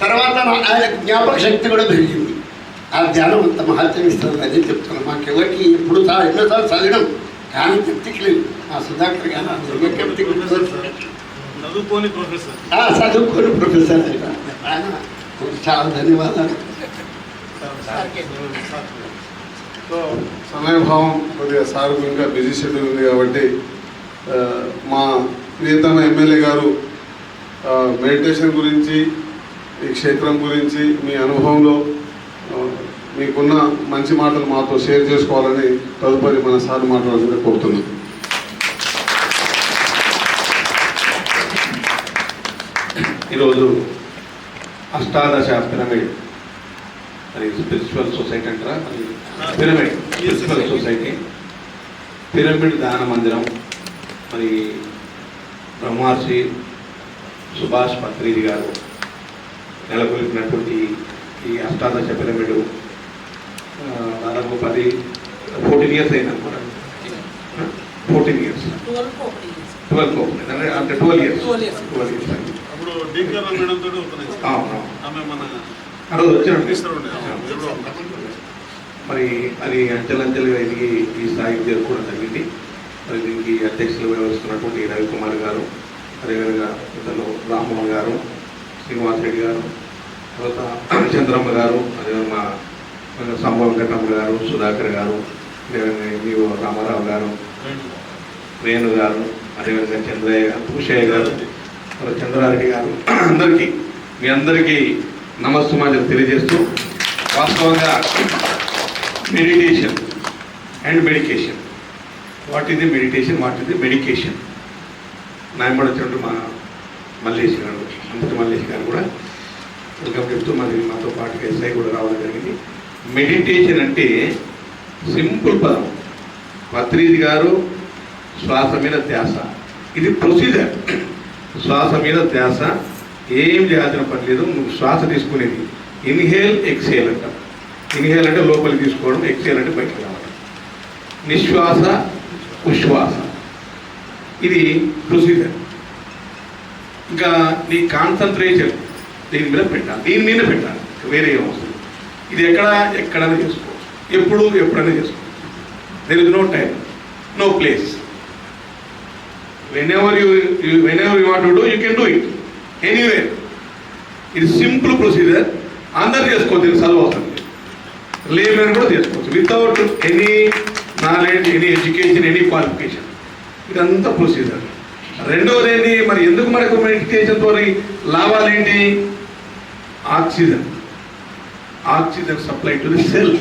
తర్వాత ఆయన జ్ఞాపక శక్తి కూడా పెరిగింది. ఆ ధ్యానం అంత మహత్యం ఇస్తుంది అని చెప్తున్నాను. మాకెవరికి ఎప్పుడు ఎన్నోసార్లు చదివినాం కానీ చెప్తికి లేదు. మా సుధాకర్ గారు చదువుకోని ప్రొఫెసర్ ఆయన చాలా ధన్యవాదాలు. సమయభావం కొద్దిగా సార్ ఇంకా బిజీ షెడ్యూల్ ఉంది కాబట్టి మా ప్రియతమ ఎమ్మెల్యే గారు మెడిటేషన్ గురించి, ఈ క్షేత్రం గురించి, మీ అనుభవంలో మీకున్న మంచి మాటలు మాతో షేర్ చేసుకోవాలని తదుపరి మన సార్ మాట్లాడాలని కోరుతున్నాం. ఈరోజు అష్టాదశ పిరమిడ్ అది స్పిరిచువల్ సొసైటీ అంటారా, అది పిరమిడ్ స్పిరిచువల్ సొసైటీ పిరమిడ్ ధ్యాన మందిరం మరి బ్రహ్మర్షి సుభాష్ పత్రిజీ గారు నెలకొల్పినటువంటి ఈ అష్టాదశ పిరమిడ్ దాదాపు 14 ఇయర్స్ అయింది అనమాట. 14 ఇయర్స్ 12 అంటే 12 ఇయర్స్ అయింది. ఆ రోజు వచ్చినప్పుడు మరి అది అంచెలంచెలుగా ఎదిగి ఈ స్థాయికి చేరుకోవడం జరిగింది. మరి దీనికి అధ్యక్షులు వ్యవహరిస్తున్నటువంటి రవికుమార్ గారు, అదేవిధంగా ఇతను రామ్మోహన్ గారు, శ్రీనివాస్ రెడ్డి గారు, తర్వాత చంద్రమ్మ గారు, అదేవిధంగా మా సంభవం వెంకటమ్మ గారు, సుధాకర్ గారు, అదేవిధంగా రామారావు గారు, వేణు గారు, అదేవిధంగా చంద్రయ్య గారు, భూషయ్య గారు, చంద్రారెడ్డి గారు, మీ అందరికీ నమస్సుమాంజలు తెలియజేస్తూ, వాస్తవంగా meditation and medication, what is the meditation, what is the medication, నాయనబడి వచ్చినట్టు మా మల్లేష్ గారు, అంతటి మల్లేష్ గారు కూడా వెల్కమ్ చెప్తూ మరి మాతో పాటు ఎస్ఐ కూడా రావడం జరిగింది. మెడిటేషన్ అంటే సింపుల్ పదం. పత్రిజీ గారు శ్వాస మీద ధ్యాస, ఇది ప్రొసీజర్. శ్వాస మీద ధ్యాస, ఏం చేయాల్సిన పని లేదు. నువ్వు శ్వాస తీసుకునేది ఇన్హేల్ ఎక్సేల్ అంటాం. ఇన్హేల్ అంటే లోపలికి తీసుకోవడం, ఎక్సేల్ అంటే బయటకు రావడం, నిశ్వాస ఉశ్వాస, ఇది ప్రొసీజర్. ఇంకా నీ కాన్సన్ట్రేషన్ దీని మీద పెట్టాలి, వేరే అవసరం. ఇది ఎక్కడైనా చేసుకోవచ్చు, ఎప్పుడైనా చేసుకోవచ్చు. There is no time, no place. whenever you want to do, you can do it anywhere. It is simple procedure. అందరు చేసుకోవచ్చు, ఇది చదువు అవసరం లేదు, లేమని కూడా చేసుకోవచ్చు, without any knowledge, any education, any qualification. ఇదంతా ప్రొసీజర్. రెండవది ఏంటి, మరి ఎందుకు మనకు మెడిటేషన్ ద్వారా లాభాలేంటి? Oxygen supply to the cell.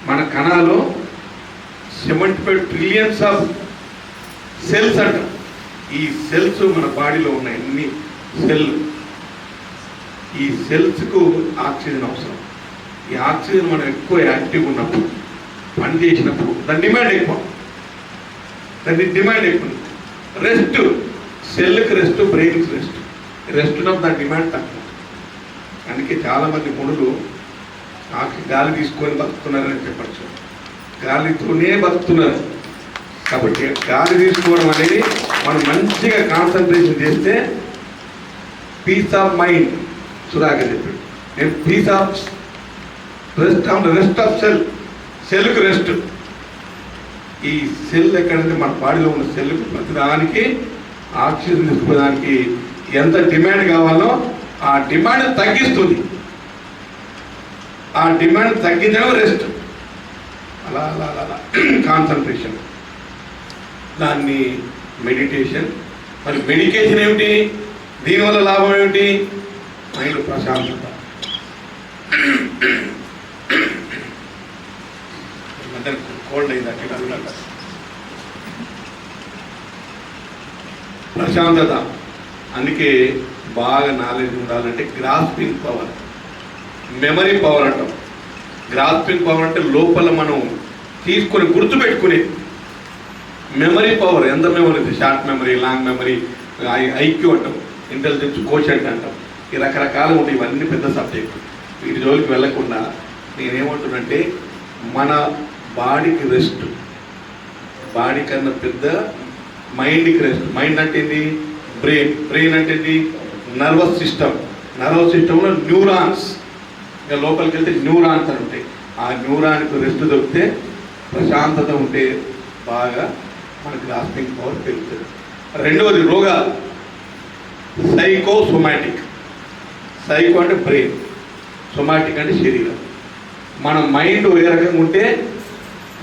మన కణాల్లో 75 ట్రిలియన్స్ ఆఫ్ సెల్స్ అంట. ఈ సెల్స్ మన బాడీలో ఉన్నాయి, అన్ని ఈ సెల్స్కు ఆక్సిజన్ అవసరం. ఈ ఆక్సిజన్ మనం ఎక్కువ యాక్టివ్గా ఉన్నప్పుడు, పని చేసినప్పుడు దాని డిమాండ్ ఎక్కువ. రెస్ట్ సెల్కి రెస్ట్, బ్రెయిన్కి రెస్ట్. రెస్ట్ ఉన్నప్పుడు దాని డిమాండ్ తక్కువ. అందుకే చాలామంది మునులు గాలి తీసుకొని బతుకుతున్నారని చెప్పచ్చు. గాలితోనే బతుకుతున్నారు. కాబట్టి గాలి తీసుకోవడం అనేది మనం మంచిగా కాన్సన్ట్రేషన్ చేస్తే పీస్ ఆఫ్ మైండ్. సుధాకర్ చెప్పాడు, నేను పీస్ ఆఫ్ రెస్ట్ ఆఫ్ సెల్కి రెస్ట్. ఈ సెల్ ఎక్కడంటే మన బాడీలో ఉన్న సెల్కి ప్రతిదానికి ఆక్సిజన్ తీసుకోవడానికి ఎంత డిమాండ్ కావాలో ఆ డిమాండ్ తగ్గిస్తుంది. ఆ డిమాండ్ తగ్గించడం రెస్ట్. అలా అలా అలా కాన్సన్ట్రేషన్, దాన్ని మెడిటేషన్. మరి మెడికేషన్ ఏమిటి? దీనివల్ల లాభం ఏమిటి? మైండ్ ప్రశాంతత. కోల్డ్ అయింది అక్కడ. ప్రశాంతత. అందుకే బాగా నాలెడ్జ్ ఉండాలంటే గ్రాస్పింగ్ పవర్, మెమరీ పవర్ అంటాం. గ్రాస్పింగ్ పవర్ అంటే లోపల మనం తీసుకొని గుర్తుపెట్టుకునే మెమరీ పవర్. ఎంత memory? Short memory, long memory, IQ అంటాం, ఇంటెలిజెన్స్ కోషెంట్ అంటాం. ఈ రకరకాలు ఉంటాయి. ఇవన్నీ పెద్ద సబ్జెక్టు. వీటి జోలికి వెళ్లకుండా నేనేమంటున్నంటే మన బాడీకి రెస్ట్, బాడీ కన్నా పెద్ద మైండ్కి రెస్ట్. మైండ్ అంటే ఏంటి? బ్రెయిన్. బ్రెయిన్ అంటే ఏంటి? Nervous system. నర్వస్ సిస్టంలో న్యూరాన్స్, ఇంకా లోపలికి వెళ్తే న్యూరాన్స్ అని ఉంటాయి. ఆ న్యూరాన్కి రెస్ట్ దొరికితే, ప్రశాంతత ఉంటే బాగా మనకి గ్రాస్పింగ్ పవర్ పెరుగుతుంది. రెండవది రోగాలు. సైకోసోమాటిక్. సైకో అంటే బ్రెయిన్, సోమాటిక్ అంటే శరీరం. మన మైండ్ ఏ రకంగా ఉంటే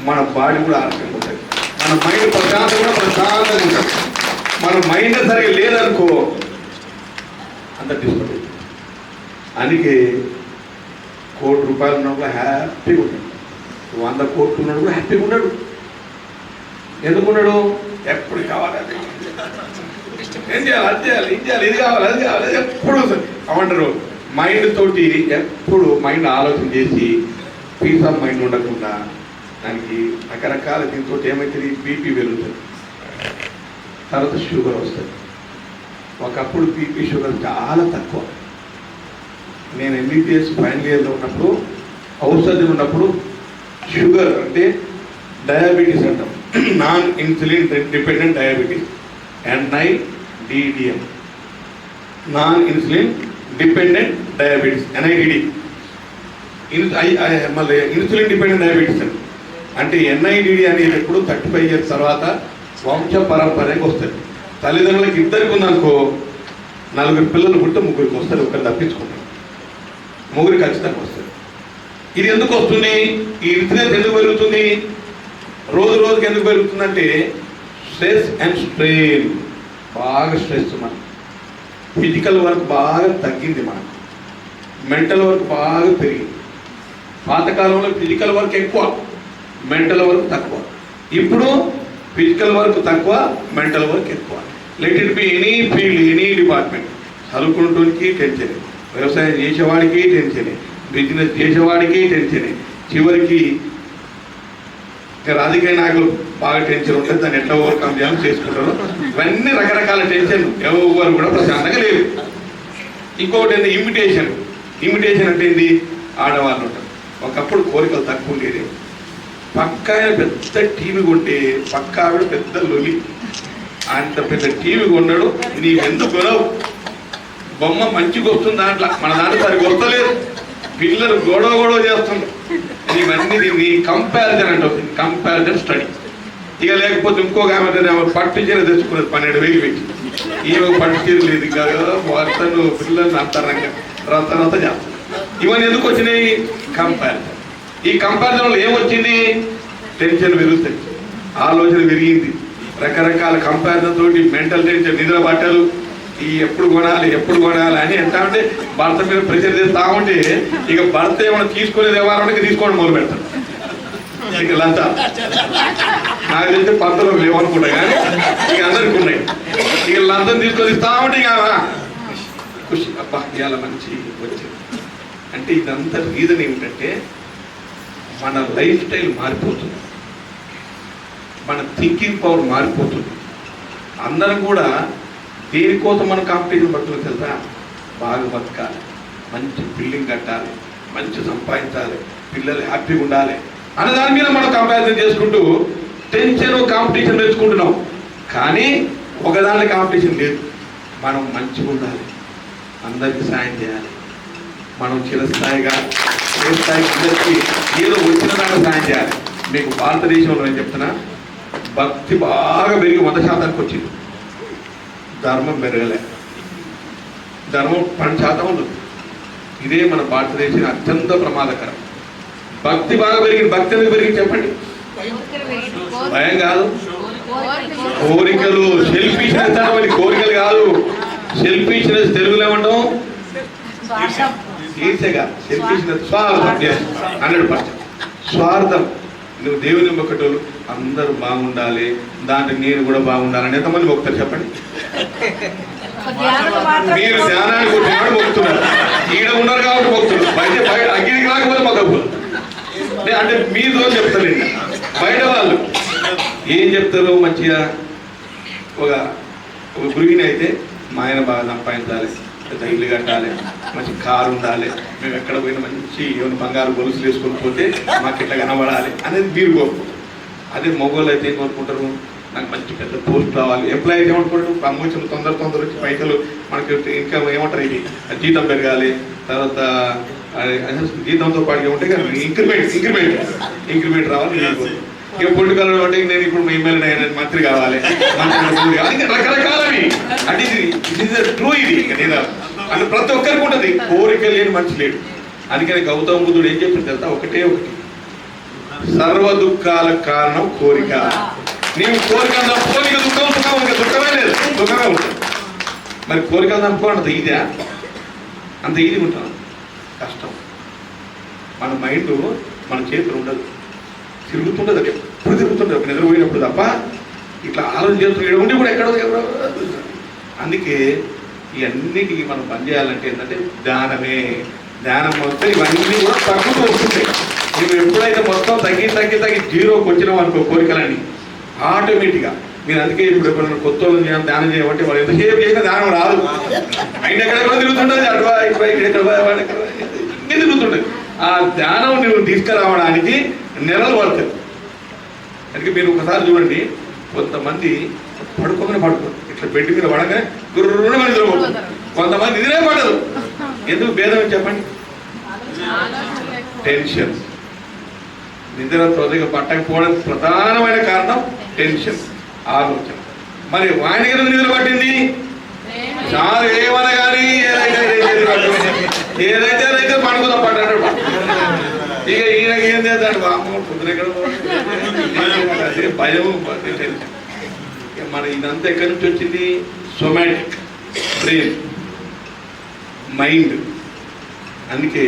మన బాడీ కూడా ఆ రకంగా ఉంటుంది. మన మైండ్ ప్రశాంతంగా ఉంటుంది. మన మైండ్ సరిగ్గా లేదనుకో అంత డిస్టర్బ్ అవుతుంది. అందుకే ₹1,00,00,000 ఉన్నప్పుడు హ్యాపీగా ఉంటాడు, 100 కోట్లు ఉన్నాడు కూడా హ్యాపీగా ఉన్నాడు. ఎందుకున్నాడు? ఎప్పుడు కావాలి అది ఏం చేయాలి, అది చేయాలి, ఇది చేయాలి, ఇది కావాలి, అది కావాలి, ఎప్పుడు అవంటారు. మైండ్ తోటి ఎప్పుడు మైండ్ ఆలోచన చేసి పీస్ ఆఫ్ మైండ్ ఉండకుండా దానికి రకరకాల దీంతో ఏమవుతుంది? బీపీ పెరుగుతుంది, తర్వాత షుగర్ వస్తుంది. ఒకప్పుడు బీపీ షుగర్ చాలా తక్కువ. నేను MBBS ఫైనల్ ఇయర్లో ఉన్నప్పుడు, ఔషధం ఉన్నప్పుడు, షుగర్ అంటే డయాబెటీస్ అంటాం, non insulin dependent diabetes, NIDDM, non insulin dependent diabetes, NIDD. మళ్ళీ ఇన్సులిన్ డిపెండెంట్ డయాబెటీస్ అంటే NIDD అనేది ఎప్పుడు 35 years తర్వాత వంశ పరంపరగా వస్తుంది. తల్లిదండ్రులకు ఇద్దరికి ఉందనుకో, 4 పిల్లలు పుట్టితే 3 వస్తారు, ఒకరు తప్పించుకుంటారు, 3 ఖచ్చితంగా వస్తారు. ఇది ఎందుకు వస్తుంది? ఈ ఇన్సిడెన్స్ ఎందుకు పెరుగుతుంది? రోజు రోజుకి ఎందుకు పెరుగుతుందంటే స్ట్రెస్ అండ్ స్ట్రెయిన్. బాగా స్ట్రెస్, మనం ఫిజికల్ వర్క్ బాగా తగ్గింది, మనకు మెంటల్ వర్క్ బాగా పెరిగింది. పాతకాలంలో ఫిజికల్ వర్క్ ఎక్కువ, మెంటల్ వర్క్ తక్కువ. ఇప్పుడు ఫిజికల్ వర్క్ తక్కువ, మెంటల్ వర్క్ ఎక్కువ. Let it be any field, any department. చదువుకుంటూనికి టెన్షనే, వ్యవసాయం చేసేవాడికి టెన్షనే, బిజినెస్ చేసేవాడికి టెన్షనే, చివరికి రాజకీయ నాయకులు బాగా టెన్షన్ ఉంటుంది, దాన్ని ఎట్లా ఓవర్కమ్ చేయాలని చేసుకుంటారు. ఇవన్నీ రకరకాల టెన్షన్, ఎవరు కూడా ప్రశాంతంగా లేరు. ఇంకొకటి ఏంటి? ఇమిటేషన్. ఇమిటేషన్ అంటే ఏంటి? ఆడవాళ్ళు ఉంటారు. ఒకప్పుడు కోరికలు తక్కువ ఉండేది. పక్క పెద్ద టీవీ కొంటే పక్క ఆవిడ పెద్ద లొలి, అంత పెద్ద టీవీ కొన్నాడు, నీవెందుకు కొనవు? బొమ్మ మంచిగా వస్తుంది దాంట్లో, మన దాంట్లో సరిగ్గా వస్తలేదు, పిల్లలు గొడవ చేస్తున్నారు. ఇవన్నీ నీ కంపారిజన్ అంటే అవుతుంది, కంపారిజన్ స్టడీ. ఇక లేకపోతే ఇంకొక ఆమె పట్టు చీర తెచ్చుకున్నది 12,000 పెట్టి, ఈమె పట్టు చీర లేదు కదా, భర్తను పిల్లల్ని అంతరంగా రత చేస్తారు. ఇవన్నీ ఎందుకు వచ్చినాయి? కంపారిజన్. ఈ కంపారిజన్ వల్ల ఏమొచ్చింది? టెన్షన్ పెరుగుతుంది, ఆలోచన పెరిగింది, రకరకాల కంపారిజన్ తోటి మెంటల్ టెన్షన్, నిద్ర బట్టలు, ఈ ఎప్పుడు కొనాలి అని ఎంత అంటే భర్త మీద ప్రెషర్ చేస్తా ఉంటే ఇక భర్త ఏమైనా తీసుకునేది ఎవరికి తీసుకోవడం మొదలు పెడతారు. ఇక లంచా నాకు తెలిసి భర్తలో లేవనుకుంటా, కానీ ఇక అందరికి ఉన్నాయి. ఇక లంచం తీసుకొని ఇస్తా ఉంటే ఇక ఖుషి, అబ్బా ఇవాళ మంచి వచ్చింది అంటే. ఇదంతా రీజన్ ఏమిటంటే మన లైఫ్ స్టైల్ మారిపోతుంది, మన థింకింగ్ పవర్ మారిపోతుంది. అందరం కూడా దేనికోసం మనం కాంపిటీషన్ పడుతుంది తెలుసా? బాగా బతకాలి, మంచి బిల్డింగ్ కట్టాలి, మంచి సంపాదించాలి, పిల్లలు హ్యాపీగా ఉండాలి అన్న దాని మీద మనం కంపారిజన్ చేసుకుంటూ టెన్షన్ కాంపిటీషన్ తెచ్చుకుంటున్నాం. కానీ ఒకదాని కాంపిటీషన్ లేదు. మనం మంచిగా ఉండాలి, అందరికీ సాయం చేయాలి, మనం చిరస్థాయిగా అందరికీ ఏదో వచ్చిన దాంట్లో సాయం చేయాలి. మీకు భారతదేశంలో నేను చెప్తున్నా, భక్తి బాగా పెరిగి 100% వచ్చింది, ధర్మం పెరగలే. ధర్మం 10% ఉంది. ఇదే మన భారతదేశం అత్యంత ప్రమాదకరం. భక్తి బాగా పెరిగింది. భక్తి ఎందుకు పెరిగింది చెప్పండి? భయం కాదు, కోరికలు. సెల్ఫిష్నెస్ అంటే కోరికలు కాదు. సెల్ఫిష్నెస్ తెలుగులో ఏమంటాం? ఈర్ష్యగా. సెల్ఫిష్నెస్ స్వార్థం. 100% స్వార్థం. నువ్వు దేవుని మొక్కటోళ్ళు అందరూ బాగుండాలి, దాంట్లో నేను కూడా బాగుండాలని ఎంతమంది మొక్కుతారు చెప్పండి? మీరు ధ్యానానికి వచ్చినాడు మొక్కుతున్నారు, ఈడ ఉన్నారు కాబట్టి మొక్కుతున్నారు. బయట అగ్గికి రాకపోతే మొక్కకు అంటే మీరు చెప్తారు. బయట వాళ్ళు ఏం చెప్తారు? మంచిగా ఒక గృహిణి అయితే మా ఆయన బాగా సంపాదించాలి, పెద్ద ఇల్లు కట్టాలి, మంచి కారు ఉండాలి, మేము ఎక్కడ పోయినా మంచి ఏమైనా బంగారు గొలుసులు వేసుకొని పోతే మాకు ఇట్లా కనబడాలి అనేది మీరు కోరుకుంటారు. అదే మగవాళ్ళు అయితే ఏం కోరుకుంటారు? నాకు మంచి పెద్ద పోస్ట్ రావాలి. ఎంప్లాయీ అయితే ఏమనుకుంటారు? ప్రమోషన్ తొందర వచ్చి పైసలు మనకి ఇంకా ఏమంటారు, ఇది జీతం పెరగాలి, తర్వాత జీతంతో పాటు ఉంటే ఇంక్రిమెంట్ రావాలి. ఇక పొలిటికల్ అంటే నేను ఇప్పుడు ఎమ్మెల్యే అయినా మంత్రి కావాలి, ఇంకా రకరకాలవి. అంటే ఇది ట్రూ. ఇది నేను అంటే ప్రతి ఒక్కరికి ఉంటుంది కోరిక లేని మనిషి లేడు. అందుకని గౌతమ బుద్ధుడు ఏం చెప్పింది తెలుసా? ఒకటే ఒకటి, సర్వ దుఃఖాలకు కారణం కోరిక. నీవు కోరికలు తప్పుకోని దుఃఖం సుఖం, ఇంకా దుఃఖమే లేదు, దుఃఖమే ఉంటుంది. మరి కోరికలు తప్పుకోండి ఇదే అంత ఈజీ ఉంటాం, కష్టం. మన మైండ్ మన చేతులు ఉండదు, తిరుగుతుండదు. అది ఎప్పుడు తిరుగుతుండదు, నిద్రపోయినప్పుడు తప్ప ఇట్లా ఆలోచన చేస్తున్న ఉండి కూడా ఎక్కడో ఎవరో. అందుకే ఇవన్నిటికీ మనం పని చేయాలంటే ఏంటంటే ధ్యానమే. ధ్యానం వస్తే ఇవన్నీ కూడా తగ్గుతూ వస్తుంటాయి. నువ్వు ఎప్పుడైతే మొత్తం తగ్గి జీరోకి వచ్చినావు అనుకో కోరికలని ఆటోమేటిక్గా మీరు. అందుకే ఇప్పుడు ఎప్పుడైనా కొత్త ధ్యానం చేయమంటే వాళ్ళు ఎంతసేపు చేసినా ధ్యానం రాదు. ఆయన ఎక్కడెక్కడ తిరుగుతుంటుంది, అటువా ఇటువా ఇక్కడ ఇన్ని తిరుగుతుంటుంది. ఆ ధ్యానం నువ్వు తీసుకురావడానికి నెలలు పడుతుంది. అందుకే మీరు ఒకసారి చూడండి, కొంతమంది పడుకోగానే ఇట్లా బెడ్ మీద పడగానే గుర్రున మంది నిద్రపోతుంది, కొంతమంది నిద్రే పడదు. ఎందుకు భేదం చెప్పండి? టెన్షన్. నిద్ర త్వరగా పట్టకపోవడానికి ప్రధానమైన కారణం టెన్షన్, ఆలోచన. మరి ఆయన ఎందుకు నిద్ర పట్టింది? చాలు ఏమన్నా కానీ ఏదైతే అయితే పడుకుందాం పడ్డాడు. ఇక ఈయనకి ఏం చేద్దాడు? బామ్మ పొద్దున ఎక్కడ భయం, టెన్షన్. మన ఇదంతా ఎక్కడి నుంచి వచ్చింది? Somatic brain, mind. అందుకే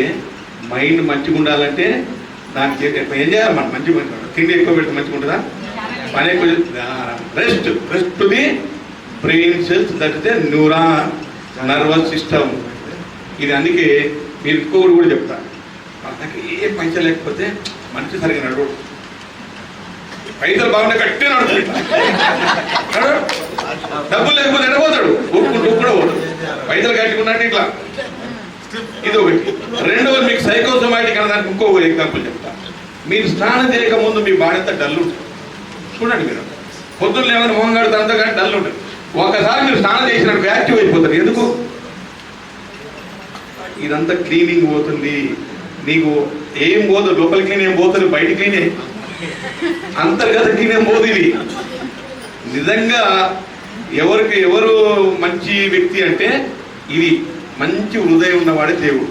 మైండ్ మంచిగా ఉండాలంటే దానికి ఏం చేయాలి? మనం మంచిగా తిండి ఎక్కువ పెడితే మంచిగా ఉంటుందా? పని ఎక్కువ. Rest to the brain cells, that is the neuron nervous system. ఇది అందుకే మీరు ఇంకొకటి కూడా చెప్తా, నాకు ఏ పైసలు లేకపోతే మనిషి సరిగా నడవడు. పైసలు బాగుంటే కట్టే నడుతుంది, డబ్బులు లేకపోతే ఎడపోతాడు, ఊరుకుంటూ కూడా పోతాడు. పైసలు కట్టుకున్నట్టు ఇట్లా. ఇది ఒకటి. రెండవది మీకు సైకోసోమాటిక్ అనడానికి ఇంకో ఎగ్జాంపుల్ చెప్తా. మీరు స్నానం చేయక ముందు మీ బాడీ అంతా డల్ ఉంటుంది. చూడండి, మీరు పొద్దున్న ఏమైనా మొహం కడితే అంతా కానీ డల్ ఉంటుంది. ఒకసారి మీరు స్నానం చేసినట్టు యాక్టివ్ అయిపోతారు. ఎందుకు? ఇదంతా క్లీనింగ్ పోతుంది. నీకు ఏం పోదు, లోపల క్లీన్ ఏం పోతుంది, బయట క్లీనే, అంతర్గత క్లీన్ ఏం పోదు. ఇది నిజంగా ఎవరు మంచి వ్యక్తి అంటే ఇది మంచి హృదయం ఉన్నవాడే దేవుడు.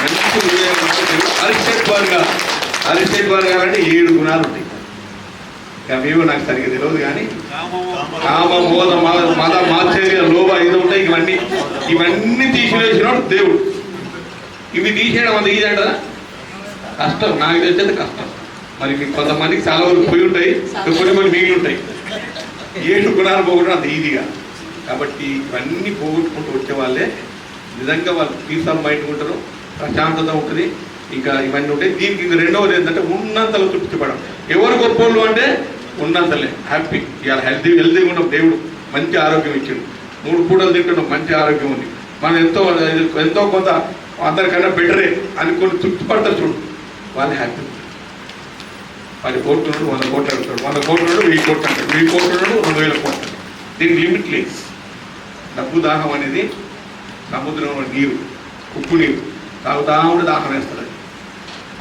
మంచి హృదయం ఉన్నవాడే దేవుడు. అరిస్టెట్ వారు అంటే 7 గుణాలు ఉంటాయి. అవేవో నాకు సరిగ్గా తెలియదు కానీ కామ, మోద, మద, మాత్సర్య, లోభ ఇది ఉంటాయి. ఇవన్నీ తీసివేసినాడు దేవుడు. ఇవి తీసేయడం అంత ఈజీ అంటారా? కష్టం. నాకు తెలిసేది కష్టం. మరి మీకు కొంతమందికి చాలా వరకు పోయి ఉంటాయి, కొన్ని మిగిలి ఉంటాయి. 7 గుణాలు పోగొట్టడం అంత ఈజీగా. కాబట్టి ఇవన్నీ పోగొట్టుకుంటూ వచ్చే వాళ్ళే నిజంగా వాళ్ళు పీస్ ఆఫ్ మైండ్ ఉంటారు, ప్రశాంతత ఉంటుంది, ఇంకా ఇవన్నీ ఉంటాయి. దీనికి ఇంకా రెండవది ఏంటంటే ఉన్నంతలో తృప్తిపడడం. ఎవరు గొప్పోళ్ళు అంటే ఉన్నంతలే హ్యాపీ. ఇవాళ హెల్తీగా ఉన్నాం, దేవుడు మంచి ఆరోగ్యం ఇచ్చిండు. 3 పూటలు తింటున్నాం, మంచి ఆరోగ్యం ఉంది. మనం ఎంతో కొంత అందరికన్నా బెటరే అని కొన్ని తృప్తి పడతారు చూడు, వాళ్ళు హ్యాపీ. 10 కోట్లు 100 కోట్లు అంటాడు, 100 కోట్లు 1000 కోట్లు అంటాడు, 1000 కోట్లు 2000 కోట్లు అంటాడు. దీనికి లిమిట్ లేదు. డబ్బు దాహం అనేది సముద్రంలో నీరు, ఉప్పు నీరు తాగుతా ఉంటే దాహం వేస్తుంది.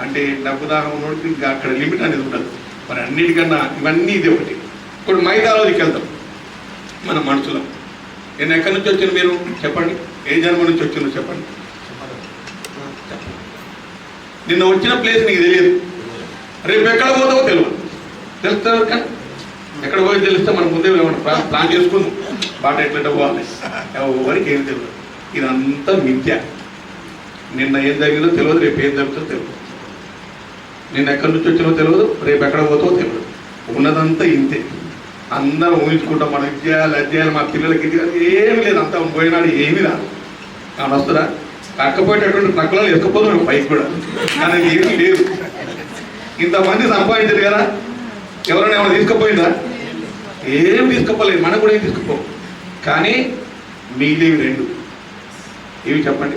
అంటే డబ్బు దాహం ఉన్నోడికి ఇంకా అక్కడ లిమిట్ అనేది ఉండదు. మరి అన్నిటికన్నా ఇవన్నీ ఇది ఒకటి. ఇప్పుడు మైదాలోకి వెళ్తాం మన మనుషులం. నేను ఎక్కడి నుంచి వచ్చిన మీరు చెప్పండి, ఏ జన్మ నుంచి వచ్చిందో చెప్పండి. నిన్న వచ్చిన ప్లేస్ నీకు తెలియదు, రేపు ఎక్కడ పోతావో తెలియదు. తెలుస్తారు కానీ ఎక్కడ పోయి తెలిస్తే మనం ముందే ప్లాన్ చేసుకుందాం, బాట ఎట్లా పోవాలి, ఎవరికి ఏం తెలియదు. ఇదంతా మిథ్య. నిన్న ఏం జరిగిందో తెలియదు, రేపు ఏం జరుగుతుందో తెలియదు. నిన్న ఎక్కడి నుంచి వచ్చినో తెలియదు, రేపు ఎక్కడ పోతావో తెలియదు. ఉన్నదంతా ఇంతే. అందరం ఊహించుకుంటాం, మనం ఇది చేయాలి అది చేయాలి, మా పిల్లలకి ఇది ఏమి లేదు. అంతా పోయినాడు ఏమీ రాదు. కానీ వస్తుందా? తక్కపోయేటటువంటి ట్రక్కులలో ఎక్కపోతాం పైకి కూడా, కానీ ఏమీ లేదు. ఇంతమంది సంపాదించారు కదా, ఎవరైనా ఏమైనా తీసుకుపోయిందా? ఏం తీసుకుపోలేదు, మనం కూడా ఏం తీసుకుపోం. కానీ మిగిలేవి 2 ఇవి చెప్పండి.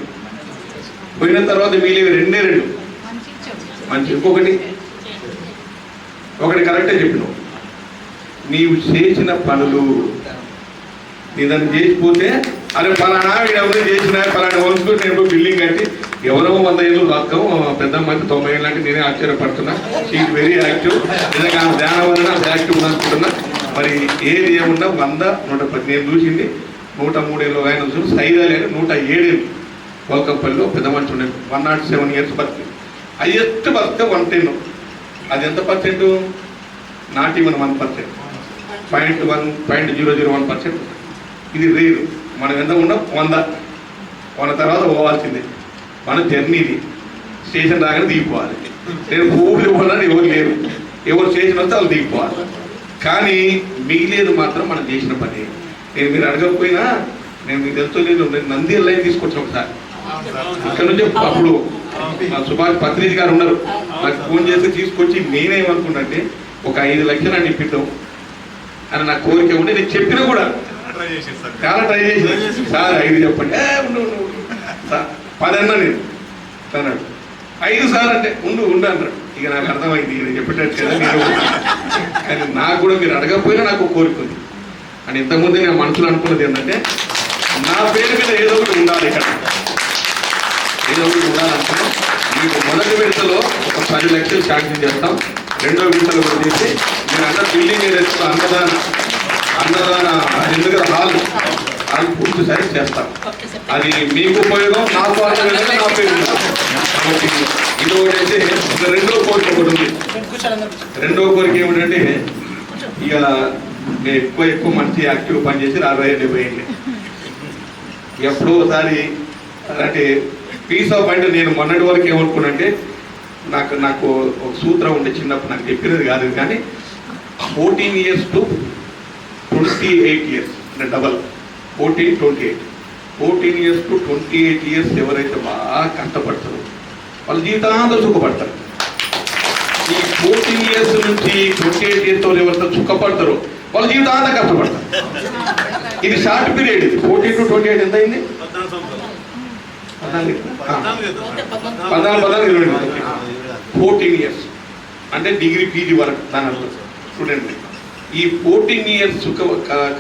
పోయిన తర్వాత మిగిలేవి 2 మంచి. ఇంకొకటి కరెక్టే చెప్పినావు, నీవు చేసిన పనులు. నీ దాన్ని చేసిపోతే అరే పలానా ఎవరు చేసిన పలానా వంశకు నేను బిల్డింగ్ కట్టి ఎవరో 100 ఏళ్ళు రాకం పెద్ద మంది 90 ఏళ్ళు అంటే నేనే ఆశ్చర్యపడుతున్నా. షీట్ వెరీ యాక్టివ్, నిజంగా ధ్యానం వలన యాక్టివ్ అనుకుంటున్నా. మరి ఏది ఏమున్నా 100, 110 నేను చూసింది 103 ఏళ్ళు ఆయన చూసి సైదాలు 107 ఏళ్ళు కోల్కంపల్లిలో పెద్ద మనిషి ఉండే 107 ఇయర్స్ బతికి. హైయెస్ట్ బతికే 110. అది ఎంత పర్సెంట్? Not even 1%, 0.001%. ఇది రేరు. మనం ఎంత ఉన్నాం 100 తర్వాత పోవాల్సిందే. మన జర్నీది స్టేషన్ రాగానే దిగిపోవాలి. నేను ఊపిరి పోవాలని ఎవరు లేరు, ఎవరు స్టేషన్ వస్తే వాళ్ళు దిగిపోవాలి. కానీ మిగిలేదు మాత్రం మనం చేసిన పని. నేను మీరు అడగకపోయినా నేను మీకు తెలుసు, నేను నంది లైన్ తీసుకొచ్చిన ఒకసారి ఇక్కడ నుంచి. అప్పుడు మా సుభాష్ పత్రిజీ గారు ఉన్నారు, నాకు ఫోన్ చేసి తీసుకొచ్చి నేనేమనుకున్నట్టే ఒక 5 లక్షలు అని ఇప్పిద్దాం అని నా కోరిక ఉంటే నేను చెప్పినా కూడా చాలా ట్రై చేసి సార్ 5 చెప్పండి, ఉండు 10 అన్నా నేను అన్నాడు. 5 సార్ అంటే ఉండు అన్నాడు. ఇక నాకు అర్థమైంది నేను చెప్పేటట్టు కదా మీరు. కానీ నాకు కూడా మీరు అడగకపోయినా నాకు కోరిక ఉంది. అని ఇంతకుముందే నేను మనసులో అనుకున్నది ఏంటంటే నా పేరు మీద ఏదో ఒకటి ఉండాలి, ఇక్కడ ఏదో ఒకటి ఉండాలనుకున్నాం. మీకు మొదటి విడతలో ఒక 10 లక్షలు శాంక్షన్ చేస్తాం. 2వ విడతలో కూడా చేసి మీరు అందరూ బిల్డింగ్ ఏరియాలో అన్నదాన ఎందుకు హాల్ పూర్తి సరి చేస్తాం. అది మీకు ఉపయోగం, నాకు ఆనందంగా నా పేరు కాబట్టి ఇది ఒకటి అయితే. ఇక 2వ కోరిక ఒకటి ఉంది. 2వ కోరిక ఏమిటంటే ఇక నేను ఎక్కువ మంచి యాక్టివ్ పనిచేసి 60-70 ఏళ్ళు ఎప్పుడో ఒకసారి అంటే పీస్ ఆఫ్ మైండ్. నేను మొన్నటి వరకు ఏమనుకున్నానంటే నాకు ఒక సూత్రం ఉండే చిన్నప్పుడు, నాకు చెప్పినది కాదు కానీ 14 years to 28 years అంటే డబల్ 14 years to 28 years ఎవరైతే బాగా కష్టపడతారో వాళ్ళు జీవితాంతం సుఖపడతారు. ఈ 14 years నుంచి 28 years ఎవరైతే సుఖపడతారో వాళ్ళు జీవితాంతం కష్టపడతారు. ఇది షార్ట్ పీరియడ్. ఇది 14 to 28 ఎంత అయింది? 14 years అంటే డిగ్రీ పీజీ వరకు దాని అర్థం స్టూడెంట్. ఈ 14 years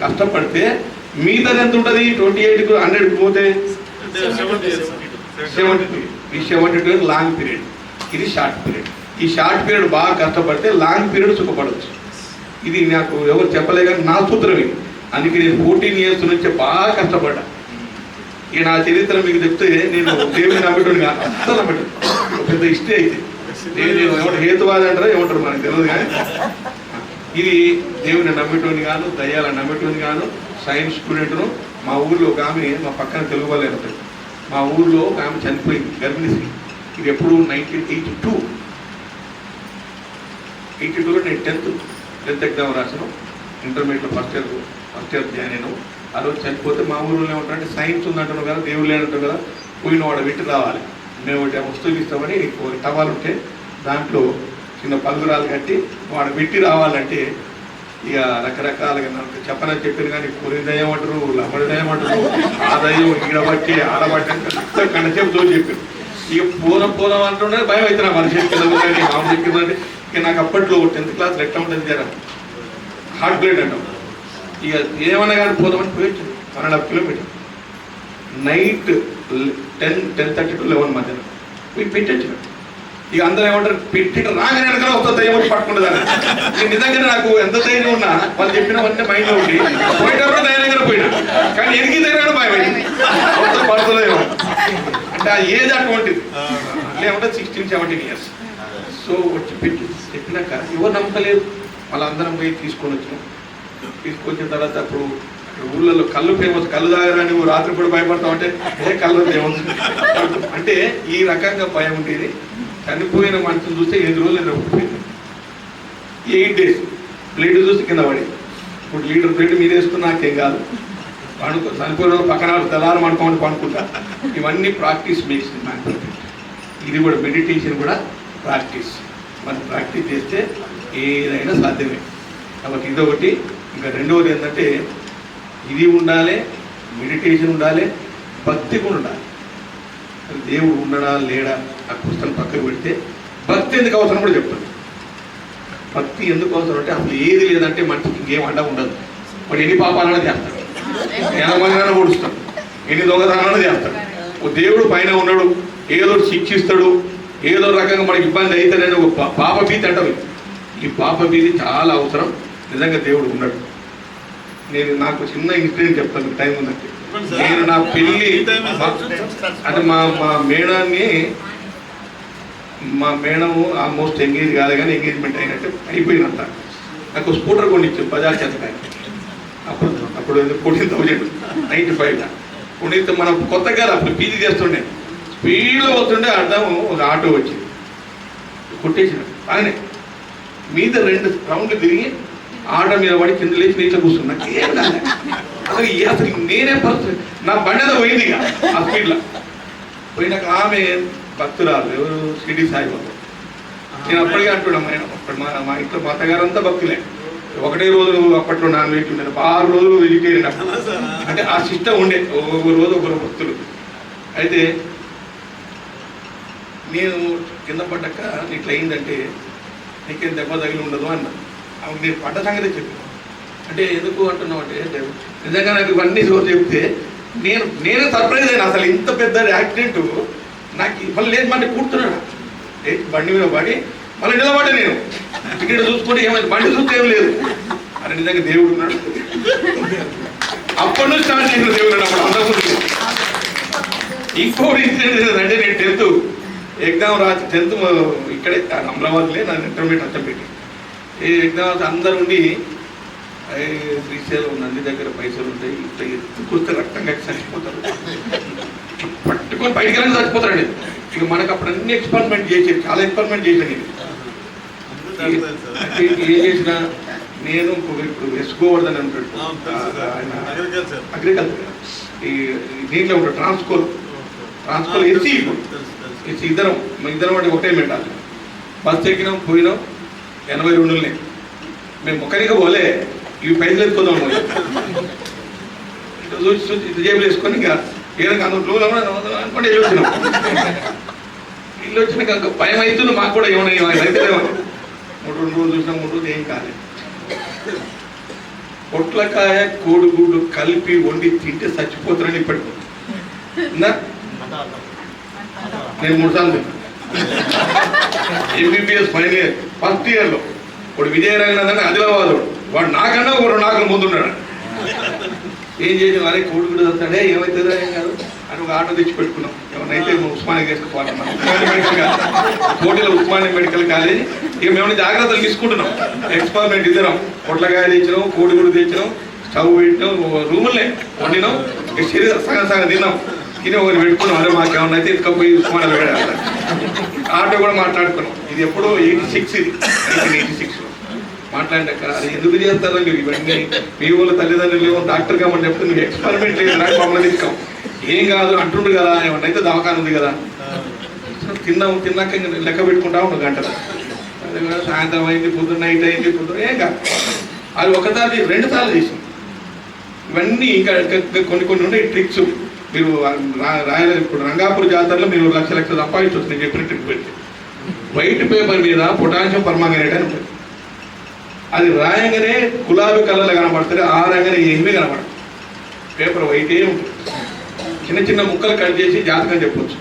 కష్టపడితే మిగతాది ఎంత ఉంటుంది? 28కు 100కు పోతే 72. ఈ 72 లాంగ్ పీరియడ్, ఇది షార్ట్ పీరియడ్. ఈ షార్ట్ పీరియడ్ బాగా కష్టపడితే లాంగ్ పీరియడ్ సుఖపడవచ్చు. ఇది నాకు ఎవరు చెప్పలే కానీ నా సూత్రం ఇది. అందుకే నేను 14 years నుంచి బాగా కష్టపడ్డా. ఇక నా చరిత్ర మీకు చెప్తే నేను దేవుని నమ్మటోని కాదు, అస్సలు నమ్మటం పెద్ద ఇష్టే అయితే. నేను ఏమంటారు హేతువాది అంటారా ఏమంటారు మనకు తెలియదు కానీ ఇది దేవుని నమ్మటోని కాను, దయ్యాల నమ్మటోని కాను. సైన్స్ స్టూడెంట్ను మా ఊర్లో ఒక ఆమె, మా పక్కన తెలుగు వాళ్ళే ఉంటుంది, మా ఊర్లో ఒక ఆమె చనిపోయింది గర్భిణీ. ఇది ఎప్పుడు 1982లో నేను 10th ఎగ్జామ్ రాసాను. ఇంటర్మీడియట్లో ఫస్ట్ ఇయర్ జాయిన్ అయినావు. ఆ రోజు చనిపోతే మా ఊళ్ళో ఏమంటారంటే సైన్స్ ఉందంటున్నావు కదా, దేవుడు లేనంటావు కదా, పోయిన వాడు పెట్టి రావాలి. మేము ఒకటి వస్తువులు ఇస్తామని టవాలు ఉంటే దాంట్లో చిన్న పలుగురాలు కట్టి వాడు పెట్టి రావాలంటే ఇక రకరకాలుగా నాకు చెప్పనని చెప్పారు కానీ కూరి దయ్యం అంటారు, లమ్మడి దయ్యం అంటారు, ఆ దయ్యం ఈడబట్టి ఆడబట్టి అంటే కండసేపుతో చెప్పారు. ఇక పూలం అంటుండే భయం అవుతుంది నా మనిషి ఎక్కిందండి మామూలు ఎక్కిందండి. ఇక నాకు అప్పట్లో 10th క్లాస్ ఎట్లా ఉంటుంది జర హార్ట్ బ్లేడ్ అంటాం. ఇక ఏమన్నా కానీ పోదామని పోయొచ్చు 1.5 కిలోమీటర్ నైట్ 10:30 to 11 మధ్యన పోయి పెట్టచ్చు. ఇక అందరూ ఏమంటారు పెట్టి రాగానే వెనకాల ఒక దయ్యం వచ్చి పట్టుకుంటుందని. నిజంగానే నాకు ఎంత ధైర్యం ఉన్నా వాళ్ళు చెప్పినవన్నీ మైండ్లో ఉండి పోయేటప్పుడు దయ్యం దగ్గర పోయినా, కానీ ఎనికి దగ్గర భయం అయింది పడుతుందేమో. అంటే ఆ ఏజ్ అటువంటిది, లేకుంటే 16-17 years. సో వచ్చి పెట్టి చెప్పినాక ఎవరు నమ్మకలేదు. వాళ్ళందరం పోయి తీసుకొని వచ్చినాం. తీసుకొచ్చిన తర్వాత అప్పుడు ఊళ్ళలో కళ్ళు ఫేమస్, కళ్ళు తాగరా నువ్వు రాత్రి కూడా భయపడతావు అంటే ఏ కళ్ళు ఫేమస్ అంటే ఈ రకంగా భయం ఉండేది. చనిపోయిన మనిషిని చూస్తే 8 రోజులు నిద్రపోయింది. 8 days ప్లేట్ చూస్తే కింద పడి. ఇప్పుడు లీటర్ ప్లేట్ మీరు వేసుకుని నాకేం కాదు, పండుకో చనిపోయిన పక్కన తెల్లారం అనుకోమని పండుకుంటా. ఇవన్నీ ప్రాక్టీస్ మేక్స్ మ్యాన్ పర్ఫెక్ట్. ఇది కూడా మెడిటేషన్ కూడా ప్రాక్టీస్. మనం ప్రాక్టీస్ చేస్తే ఏదైనా సాధ్యమే. కాబట్టి ఇదొకటి. ఇంకా రెండవది ఏంటంటే ఇది ఉండాలి, మెడిటేషన్ ఉండాలి, భక్తి కూడా ఉండాలి. దేవుడు ఉండడా లేడా ఆ క్వశ్చన్ పక్కకు పెడితే భక్తి ఎందుకు అవసరం కూడా చెప్తాను. భక్తి ఎందుకు అవసరం అంటే అసలు ఏది లేదంటే మనిషికి ఇంకేం అడ్డం ఉండదు. వాడు ఎన్ని పాపాలన్నా చేస్తాడు, ఎనమన్నా ఓడుస్తాడు, ఎన్ని దొంగతనాలన్నా చేస్తాడు. ఓ దేవుడు పైన ఉన్నాడు, ఏదో శిక్షిస్తాడు, ఏదో రకంగా మనకి ఇబ్బంది అవుతాడని ఒక పాప భీతి అంటారు. ఈ పాప భీతి చాలా అవసరం. నిజంగా దేవుడు ఉన్నాడు. నేను నాకు చిన్న ఇన్సిడెంట్ చెప్తాను, టైం ఉందంటే. నేను నా పెళ్ళి అంటే మా మేడము ఆల్మోస్ట్ ఎంగేజ్ కాదు కానీ ఎంగేజ్మెంట్ అయినట్టు అయిపోయినంత. నాకు స్కూటర్ కొనిచ్చారు బజాజ్ చేత. అప్పుడు 14,095 కొనిస్తే మనం కొత్తగా అప్పుడు పీజీ చేస్తుండే స్పీడ్లో వస్తుండే అర్థం ఒక ఆటో వచ్చింది కొట్టేసిన. ఆయన మీద 2 రౌండ్లు తిరిగి ఆటో మీద పడి కింద లేచి నీటిలో కూర్చున్నా. ఏం కాదు అసలు నేనే నా బండి ఏదో పోయింది ఇక ఆ స్పీడ్లో పోయినాక. ఆమె భక్తురాలు ఎవరు షిరిడి సాయిబాబా. నేను అప్పటికే అంటున్నాను మా ఇంట్లో మా అత్తగారంతా భక్తులే. ఒకటే రోజు అప్పట్లో నాన్ వెజ్ ఉండేది, 6 రోజులు వెజిటేరియన్. అంటే ఆ సిస్టమ్ ఉండే, ఒక రోజు ఒకరు భక్తులు. అయితే నేను కింద పడ్డాక ఇట్లా అయిందంటే నీకేం దెబ్బ తగిలి ఉండదు అన్న. ఆమెకు నేను పడ్డ సంగతి చెప్పాను. అంటే ఎందుకు అంటున్నావు అంటే నిజంగా నాకు ఇవన్నీ రోజు చెప్తే నేనే సర్ప్రైజ్ అయినా. అసలు ఇంత పెద్ద యాక్సిడెంట్ నాకు మళ్ళీ లేదు, మళ్ళీ కూర్చున్నాడు బండి మీద పడి మళ్ళీ నిలబడ్డా. నేను టికెట్ చూసుకుంటే ఏమైంది, బండి చూస్తే ఏం లేదు. అరే నిజంగా దేవుడు ఉన్నాడు. అప్పటి నుంచి స్టార్ట్ చేసిన దేవుడు అప్పుడు అందరూ. ఇంకోటి ఇన్సిడెంట్ అంటే నేను 10th ఎగ్జామ్ రాసి 10th ఇక్కడే అమరావతిలే నా ఇంటర్మీడియట్ అంతా పెట్టి ఈ ఎగ్జామ్స్ అందరు ఉండి శ్రీశైలం నంది దగ్గర పైసలు ఉంటాయి, ఇట్లా ఎత్తుకొస్తే రక్తంగా చచ్చిపోతారు, పట్టుకొని బయటికి వెళ్ళి చచ్చిపోతారండి. ఇక మనకు అప్పుడు అన్ని ఎక్స్పెరిమెంట్ చేసేది, చాలా ఎక్స్పెరిమెంట్ చేశాను. ఏం చేసినా నేను ఇప్పుడు ఎస్కోవర్ధన్ అంటాడు ఆయన అగ్రికల్చర్ ఈ దీంట్లో ఉంటాడు ట్రాన్స్కోల్ ఎస్సీ. ఇప్పుడు ఎస్సీ ఇద్దరం అంటే ఒకటే పెట్టాలి. బస్సు ఎక్కినాం పోయినాం 82 మేము ఒక్కరికి పోలే, ఇవి పైసలు ఎత్తుకుందాం చూసి జేబులు వేసుకొని ఇంకా ఏదైనా అనుకోండి ఇల్లు వచ్చినాం. ఇల్లు వచ్చినాక భయం అవుతుంది మాకు కూడా. ఏమన్నా అయితే 3 రోజులు చూసినా 3 రోజులు ఏం కాలేదు. పొట్లకాయ కోడిగుడ్డు కలిపి వండి తింటే చచ్చిపోతారని ఇప్పటికి నేను 3 సార్లు ఎంబీబీఎస్ ఫైనల్ ఇయర్ ఫస్ట్ ఇయర్లో. ఇప్పుడు విజయరంగనాథ్ ఆదిలాబాద్ వాడు నాకన్నా ఒక 2 నాకులు ముందున్నాడు. ఏం చేసాం, అరే కోడిగుడ్డు వస్తాడే ఏమవుతుందో ఏం కాదు అని ఒక ఆటో తెచ్చి పెట్టుకున్నాం. ఎవరైతే ఉస్మానియా చేసుకోవాలి, కోటిలో ఉస్మానియా మెడికల్ కాలేజ్. ఇక మేము జాగ్రత్తలు తీసుకుంటున్నాం. ఎక్స్పెరిమెంట్ ఇద్దరం పొట్లకాయ తెచ్చినాం, కోడిగుడ్డు తెచ్చినాం, స్టవ్ పెట్టినాం, రూములే వండినాం, ఇక శరీరం సగం తిన్నాం. తిని ఒకరు పెట్టుకున్నాం. అరే మాకేమన్నా అయితే ఎత్తుకపోయి ఉస్మానియాలో పెట్టాలి. ఆటో కూడా మాట్లాడుకున్నాం. ఇది ఎప్పుడో 86 ఇది 1986లో మాట్లాడాక అది ఎందుకు చేస్తారో మీరు ఇవన్నీ మీ ఊళ్ళో తల్లిదండ్రులు ఏమో డాక్టర్ కామని చెప్తే మీరు ఎక్స్పెరిమెంట్ లేదు నాకు మమ్మల్ని తీసుకోం ఏం కాదు అంటుండ్రు కదా, ఏమన్నా అయితే దవాఖాన ఉంది కదా. తిన్నాక లెక్క పెట్టుకుంటా 1 గంటల. సాయంత్రం అయింది, పొద్దున్న నైట్ అయింది, పొద్దున్న ఏం కాదు. అది ఒకసారి 2 సార్లు చేసింది. ఇవన్నీ ఇంకా కొన్ని ఉన్నాయి ట్రిక్స్. మీరు రాయల ఇప్పుడు రంగాపూర్ జాతరలో మీరు లక్ష సంపాదించవచ్చు. నేను చెప్పిన ట్రిక్ పెట్టి వైట్ పేపర్ మీద పొటాషియం పర్మాంగనేట్ అని ఉంటుంది. అది రాయంగానే గులాబీ కలర్లో కనబడుతుంది, ఆరంగానే ఏమీ కనబడదు. పేపర్ వైటే ఉంటుంది. చిన్న చిన్న ముక్కలు కట్ చేసి జాతకం చెప్పొచ్చు.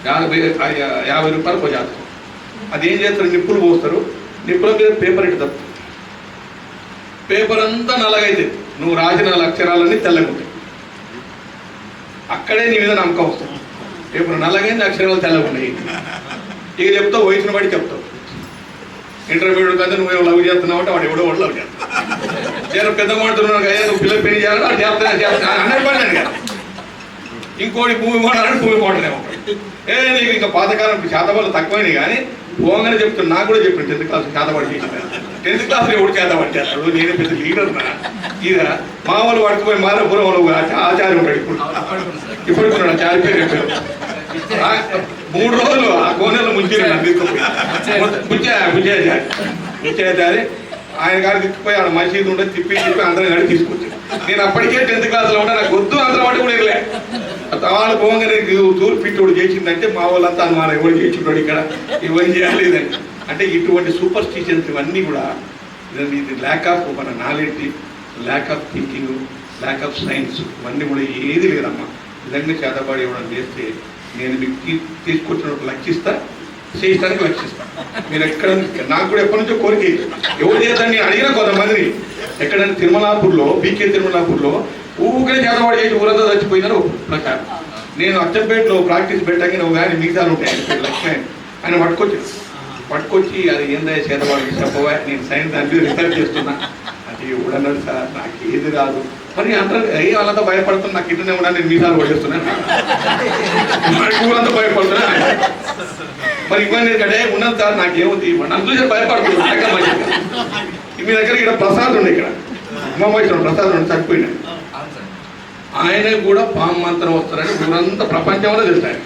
50 రూపాయలు ఒక జాతకం. అది ఏం చేస్తారు, నిప్పులు పోస్తారు, నిప్పుల మీద పేపర్ ఇటు తప్పుతుంది. పేపర్ అంతా నల్లగైతే నువ్వు రాసిన అక్షరాలన్నీ తెల్లగుంటాయి. అక్కడే నీ మీద నమ్మకం వస్తుంది. పేపర్ నల్లగైంది, అక్షరాలు తెల్లగున్నాయి. ఇక చెప్తావు, వయసును బట్టి చెప్తావు. ఇంటర్మీడియట్ కదా నువ్వేమో లవ్ చేస్తున్నావు అంటే వాడు ఎవడో వాడు లవ్ చేస్తావు. నేను పెద్ద మాడుతున్నాను అయ్యా నువ్వు పిల్లలు పెళ్లి చేయాలంటే అది చేస్తున్నా అన్నట్టు పడినాను కదా. ఇంకోటి భూమి కొనాలంటే భూమి కొనలే ఉంటాడు. నీకు ఇంకా పాతకాలం చేతబడులు తక్కువైనాయి కానీ పోగానే చెప్తాను. నాకు కూడా చెప్పాను 10th క్లాస్ చేతబడి చేసిన 10th క్లాస్లో ఎవడు చేతబడి చేస్తాడు. నేను పెద్ద లీడర్ నా ఇక మామూలు పడుకుపోయి మారపురం ఆచార్యం ఉంటాడు. ఇప్పుడు ఆచార్య పేరు చెప్పారు. 3 రోజులు ఆ కోనెలో ముంచి ముచ్చాచారి ఆయన గారు తిప్పిపోయి ఆడ మసీదు ఉంటే తిప్పి అందరం గాడి తీసుకొచ్చాడు. నేను అప్పటికే 10th క్లాస్లో ఉంటే నాకు వద్దు అందరం వాటి కూడా ఇరలే. వాళ్ళు పోగానే తూరు పిట్టోడు చేసిందంటే మా వాళ్ళంతా అనుమానం ఎవరు చేసిండోడు ఇక్కడ ఇవన్నీ చేయాలి ఇదని. అంటే ఇటువంటి సూపర్ స్టిషన్స్ ఇవన్నీ కూడా ఇది ల్యాక్ ఆఫ్ మన knowledge, lack of thinking, lack of science ఇవన్నీ కూడా ఏది లేదమ్మా. నిజంగా చేతబడి ఇవ్వడం చేస్తే నేను మీకు తీసుకొచ్చినప్పుడు లక్షిస్తా, చేయడానికి లక్షిస్తా. మీరు ఎక్కడ నాకు కూడా ఎప్పటి నుంచో కోరిక ఎవరు చేద్దాం నేను అడిగిన కొంతమందిని. ఎక్కడైనా తిరుమలాపూర్లో బీకే తిరుమలాపూర్లో ఊరికే చేతబడి చేసి ఊరంతా చచ్చిపోయినారు ప్రకారం. నేను అచ్చంపేటలో ప్రాక్టీస్ పెట్టాక నువ్వు కానీ మిగతాలు ఉంటాయి లక్ష్మి ఆయన పట్టుకొచ్చి అది ఏందా చేతబడి చెప్పవా, నేను సైన్స్ దాని మీద రీసెర్చ్ చేస్తున్నా. అది ఎవడన్నాడు సార్ నాకు ఏది రాదు. మరి అంటారు అయ్యి వాళ్ళంతా భయపడుతున్నా, నాకు ఇట్లనే ఉన్నా నేను మీసాలు పడేస్తున్నాను, ఊరంతా భయపడుతున్నా. మరి ఇవన్నీ కడే ఉన్నది సార్ నాకేముంది నన్ను చూసి భయపడుతున్నాను. మీ దగ్గర ఇక్కడ ప్రసాద్ ఉండే, ఇక్కడ ఉమామహేశ్వరం ప్రసాద్ ఉండి చచ్చిపోయినాడు. ఆయన కూడా పాము మంత్రం వస్తారని ఊరంతా ప్రపంచంలో తెలుస్తాయి.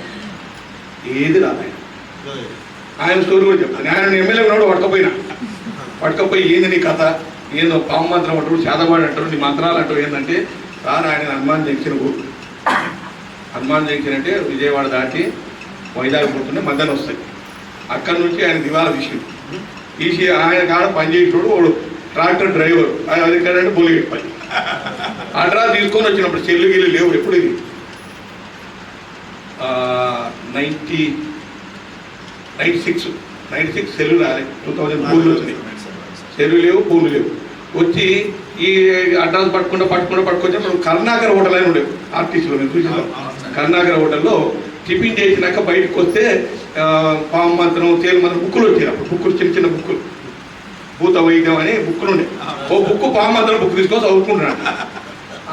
ఏది రాదు ఆయన స్టోరీ కూడా చెప్తాను. ఆయన ఎమ్మెల్యే ఉన్నాడు పట్టుకపోయి ఏంది నీ కథ, ఏందో పాము మంత్రం అంటారు, చేతబాడు అంటారు, నీ మంత్రాలు అంటారు ఏంటంటే సార్ ఆయన హనుమాన్ జంక్షన్ అంటే విజయవాడ దాటి వైజాగ్ పోతుంటే మధ్యాహ్నం వస్తాయి. అక్కడి నుంచి ఆయన దివాళ తీసి ఆయన కాడ పనిచేసేటోడు వాడు ట్రాక్టర్ డ్రైవర్, అది ఎక్కడంటే బొలిగెట్ పని. అడ్రా తీసుకొని వచ్చినప్పుడు చెల్లు గిల్లు లేవు. ఎప్పుడు ఇది 96 సెల్లు రాలే, 2004లో వచ్చినాయి. సెల్లు లేవు, పూలు లేవు. వచ్చి ఈ అడ్రస్ పట్టుకొచ్చినప్పుడు కరుణాకర్ హోటల్ అని ఉండేవి ఆర్టీసీలో. నేను చూసాను కరుణాకర్ హోటల్లో టిఫిన్ చేసినాక బయటకు వస్తే పాము మంత్రం, తేలు మంత్రం బుక్కులు వచ్చాయి. అప్పుడు బుక్కులు చిన్న బుక్కులు, భూత వైద్యం అని బుక్కులు ఉండే. ఓ బుక్కు పాము మంత్రం బుక్ తీసుకొని చదువుకుంటున్నాడు.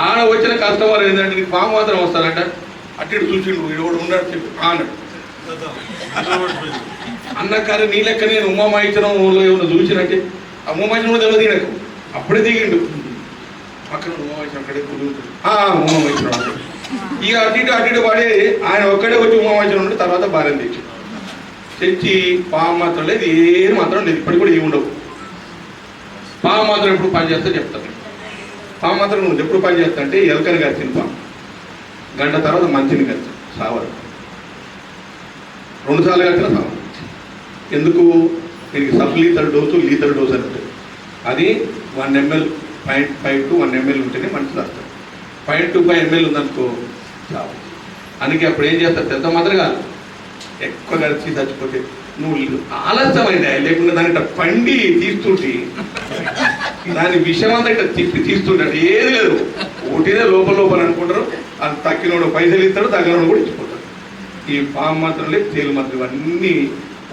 ఆడ వచ్చిన కస్టమర్ ఏంటంటే నీకు పాము మంత్రం వస్తారంట. అటు చూసిండు, ఎవడు ఉన్నాడు చెప్పి అన్నాడు. అన్న కానీ నీ లెక్క నేను ఉమామహేశ్వరంలో ఏమన్నా చూసినట్టే. ఆ ఉమామహేశ్వరం కూడా తెలియదు నాకు. అప్పుడే దిగిండు పక్కన ఉమామహేశ్వరం అక్కడే ఉమామహేశ్వరం. ఇక అటు పడే ఆయన ఒక్కడే వచ్చి ఉమామహేశ్వరం ఉంటే తర్వాత భార్యను తెచ్చి పాము మాత్రం లేదు, ఏం మాత్రం లేదు, ఇప్పటికి కూడా ఏమి ఉండవు. పాము మాత్రం ఎప్పుడు పని చేస్తా చెప్తాను. పాము మాత్రం నువ్వు ఎప్పుడు పని చేస్తా అంటే ఎలకని గడిచిన పాము గంట తర్వాత మంచిని గడిచి సావరు, 2 సార్లు గడిచిన సావరు. ఎందుకు దీనికి సబ్లీతల్ డోసు, లీతల్ డోసు అని ఉంటుంది. అది 1 ml 0.5 to 1 ml ఉంటేనే మనిషి రాస్తాడు. 0.25 ml ఉందనుకో చావు. అందుకే అప్పుడు ఏం చేస్తారు పెద్ద మాత్రం కాదు, ఎక్కువ గడిచి చచ్చిపోతే నువ్వు ఆలస్యమైందా లేకుండా దాని ఇట్లా పండి తీస్తుంటే దాని విషయం అంతా ఇట్లా తిప్పి తీస్తుంటే ఏది లేదు. ఒకటిదే లోపల అనుకుంటారు. అది తక్కినోడు పైసలు ఇస్తాడు, తగ్గినోడు కూడా ఇచ్చిపోతాడు. ఈ పాము మాత్రం లేదు, తేలు మాత్రం ఇవన్నీ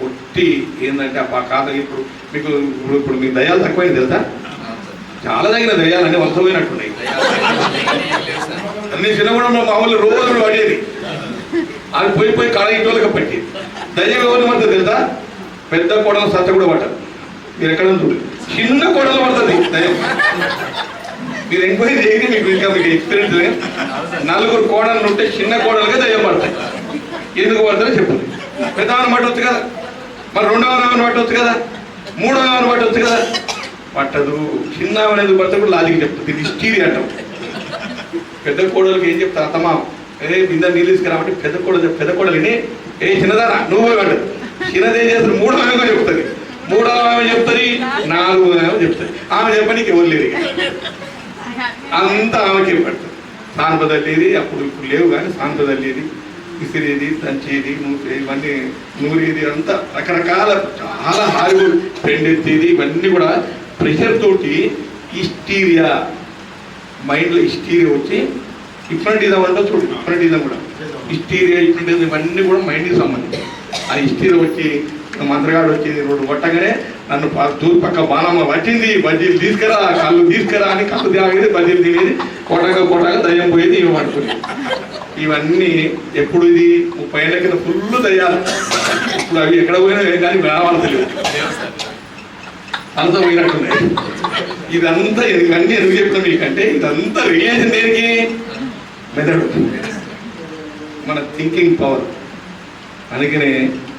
ఒట్టి ఏంటంటే ఆ కాదు. ఇప్పుడు మీకు దయాలు తక్కువైంది తెలుసా, చాలా తగిన దయాలు అన్నీ వలసపోయినట్టున్నాయి. అన్ని చిన్నగూడెంలో మామూలు రోజులు పడేది, అది పోయి కాడ ఇంట్లోకి పట్టి దయ్యం ఎవరిని పడుతుంది తెలుసా, పెద్ద కోడలు సత్త కూడా పట్టదు. మీరు ఎక్కడ చూడండి, చిన్న కోడలు పడుతుంది దయ్యం. మీరు ఎంక్వైరీ చేయండి, మీకు ఎక్స్పీరియన్స్ లేదు. 4 కోడలు ఉంటే చిన్న కోడలుగా దయ్యం పడతాయి. ఎందుకు పడుతుందో చెప్పండి. పెద్దవాన్ని పట్టవచ్చు కదా, మరి 2వ పట్టవచ్చు కదా, 3వ పట్టవచ్చు కదా. పట్టదు. చిన్న అనేది పడితే కూడా లాజిక్ చెప్తుంది. ఇది హిస్టరీ అంటాం. పెద్ద కోడలకి ఏం చెప్తారు అత్తమా, బిందె నీళ్ళు తీసుకురామంటే పెద్ద కోడలిని చిన్నదారా నువ్వు పడ్డదు. చిన్నది ఏం చేస్తుంది, మూడో ఆమె చెప్తుంది, మూడో ఆమె చెప్తుంది, నాలుగో ఆమె చెప్తుంది. ఆమె చెప్పడానికి ఎవరు లేదు, అంతా ఆమెకి పడుతుంది. సాన్పదల్లేది అప్పుడు ఇప్పుడు లేవు కానీ సాన్పదల్లేది, విసిరేది, దంచేది, ఇవన్నీ నూరేది, అంతా రకరకాల చాలా హార్బుల్ పెండెత్తేది. ఇవన్నీ కూడా ప్రెషర్ తోటి హిస్టీరియా, మైండ్లో హిస్టీరియా వచ్చి హిప్నటిజం అంటే చూడు, హిప్నటిజం కూడా హిస్టీరియా, హిప్నటిజం ఇవన్నీ కూడా మైండ్కి సంబంధించి. ఆ హిస్టీరియా వచ్చి మంత్రగాడు వచ్చి రోడ్డు కొట్టగానే నన్ను తూర్పు పక్క బాణమ్మ వచ్చింది, బజ్జీలు తీసుకురా, కళ్ళు తీసుకురా అని కళ్ళు తాగేది, బజ్జీలు తినేది, కొట్టగా దయ్యం పోయేది, ఇవి పడుతుంది. ఇవన్నీ ఎప్పుడు ఇది 30 ఏళ్ళ కింద ఫుల్ దయ్యాలు. ఇప్పుడు అవి ఎక్కడ పోయినా కానీ రావాలలేదు, అంత పోయినట్టున్నాయి. ఇదంతా ఇవన్నీ ఎందుకు చెప్తాం మీకంటే ఇదంతా రిలేషన్ దేనికి, మెదడు, మన థింకింగ్ పవర్. అందుకనే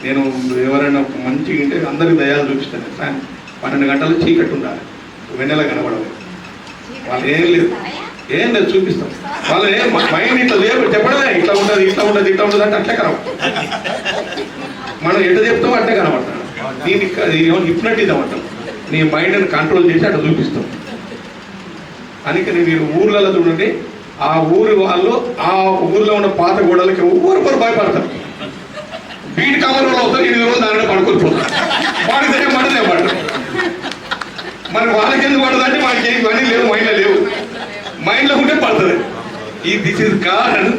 నేను ఎవరైనా మంచిగా ఉంటే అందరికి దయాలు చూపిస్తాను. 12 గంటలు చీకట్టు ఉండాలి, వెన్నెల కనబడదు. వాళ్ళు ఏం లేదు చూపిస్తాం. వాళ్ళు మైండ్ ఇట్లా లేదు చెప్పడమే, ఇట్లా ఉంటుంది అంటే అట్లే కనబడతాం. మనం ఎట్లా చెప్తామో అట్లే కనబడతాం. దీన్ని హిప్నటిజం అంటాం. నీ మైండ్ని కంట్రోల్ చేసి అట్లా చూపిస్తాం. అందుకని మీరు ఊర్లలో చూడండి, ఆ ఊరి వాళ్ళు ఆ ఊర్లో ఉన్న పాత గోడలకి ఊరు భయపడతారు. వీటి కవర్లో అవుతారు, 8 రోజులు దానిలో పడుకొని పోతారు. వాడికి దగ్గర పడదే పడతారు. మరి వాళ్ళకి ఎందుకు పడదంటే మనకి ఇవన్నీ లేవు, మైండ్లో లేవు. మైండ్లో ఉంటే పడుతుంది. This is called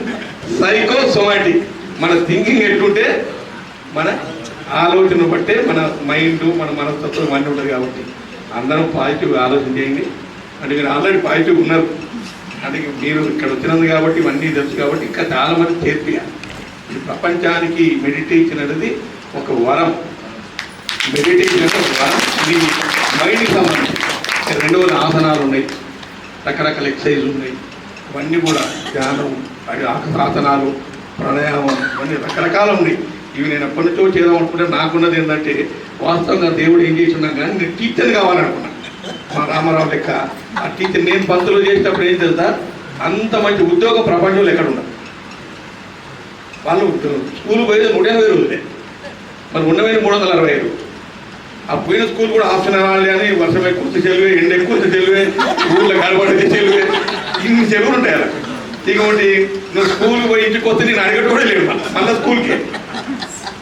psychosomatic. మన థింకింగ్ ఎట్లుంటే మన ఆలోచన బట్టే మన మైండ్, మన మనస్తత్వం ఇవన్నీ ఉంటుంది. కాబట్టి అందరం పాజిటివ్ ఆలోచన చేయండి. అంటే మీరు ఆల్రెడీ పాజిటివ్ ఉన్నారు. అంటే మీరు ఇక్కడ వచ్చినందుకు కాబట్టి ఇవన్నీ తెలుసు కాబట్టి ఇంకా చాలా మంది చేర్పియాలి. ఈ ప్రపంచానికి మెడిటేషన్ అనేది ఒక వరం. మెడిటేషన్ అంటే ఒక వరం. ఇది మైండ్కి సంబంధించి 2 ఆసనాలు ఉన్నాయి, రకరకాల ఎక్సర్సైజ్ ఉన్నాయి. ఇవన్నీ కూడా ధ్యానం, ఆసనాలు, ప్రాణాయామం, ఇవన్నీ రకరకాలు ఉన్నాయి. ఇవి నేను ఎప్పటి నుంచో చేద్దాం అనుకుంటే నాకున్నది ఏంటంటే వాస్తవంగా దేవుడు ఏం చేసినా కానీ నేను టీచర్ కావాలనుకున్నాను. మా రామారావు లెక్క ఆ టీచర్ నేను పంతులు చేసేటప్పుడు ఏం తెలుసా, అంత మంచి ఉద్యోగం ప్రపంచంలో ఎక్కడ ఉండదు. వాళ్ళు స్కూల్ పోయేది 180 రోజులే, మరి ఉన్నవైన 365. ఆ పోయిన స్కూల్ కూడా ఆప్షన్ అనాలి అని వర్షం ఎక్కువ చెలువే, ఎండ ఎక్కువ చెలువే, ఊళ్ళో గడబడితే చెలువే, ఇన్ని చెలువులు ఉంటాయి అలా. ఇంకోటి నువ్వు స్కూల్కి పోయి ఇంటికి వస్తే నేను అడగడం కూడా లేదు. మళ్ళీ స్కూల్కి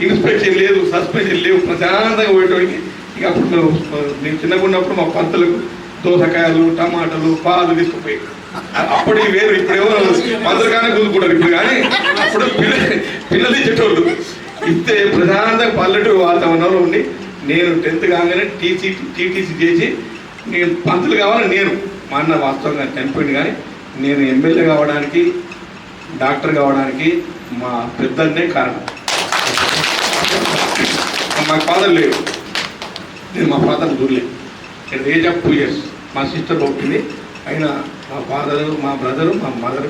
ఇన్స్పెక్షన్ లేదు, సస్పెన్షన్ లేవు, ప్రశాంతంగా పోయేటోడికి. ఇక అప్పుడు నేను చిన్నగా ఉన్నప్పుడు మా పంతులకు దోసకాయలు, టమాటాలు, పాలు తీసుకుపోయి అప్పుడు వేరు. ఇప్పుడేమో పంతులుగానే కూదుకుంటారు ఇప్పుడు, కానీ అప్పుడు పిల్లలు ఇచ్చేటోళ్ళు. ఇస్తే ప్రశాంతంగా పల్లెటూరు వాతావరణంలో ఉండి నేను 10th కాగానే టీటీసీ చేసి నేను పంతులు కావాలని నేను, మా అన్న వాస్తవంగా చనిపోయింది, కానీ నేను ఎమ్మెల్యే కావడానికి, డాక్టర్ కావడానికి మా పెద్దన్నే కారణం. మా ఫాదర్ లేడు, నేను మా ఫాదర్ దూరలేదు. ఇక్కడ ఏజ్ ఆఫ్ 2 years మా సిస్టర్ పుట్టింది. అయినా మా ఫాదరు, మా బ్రదరు, మా మదరు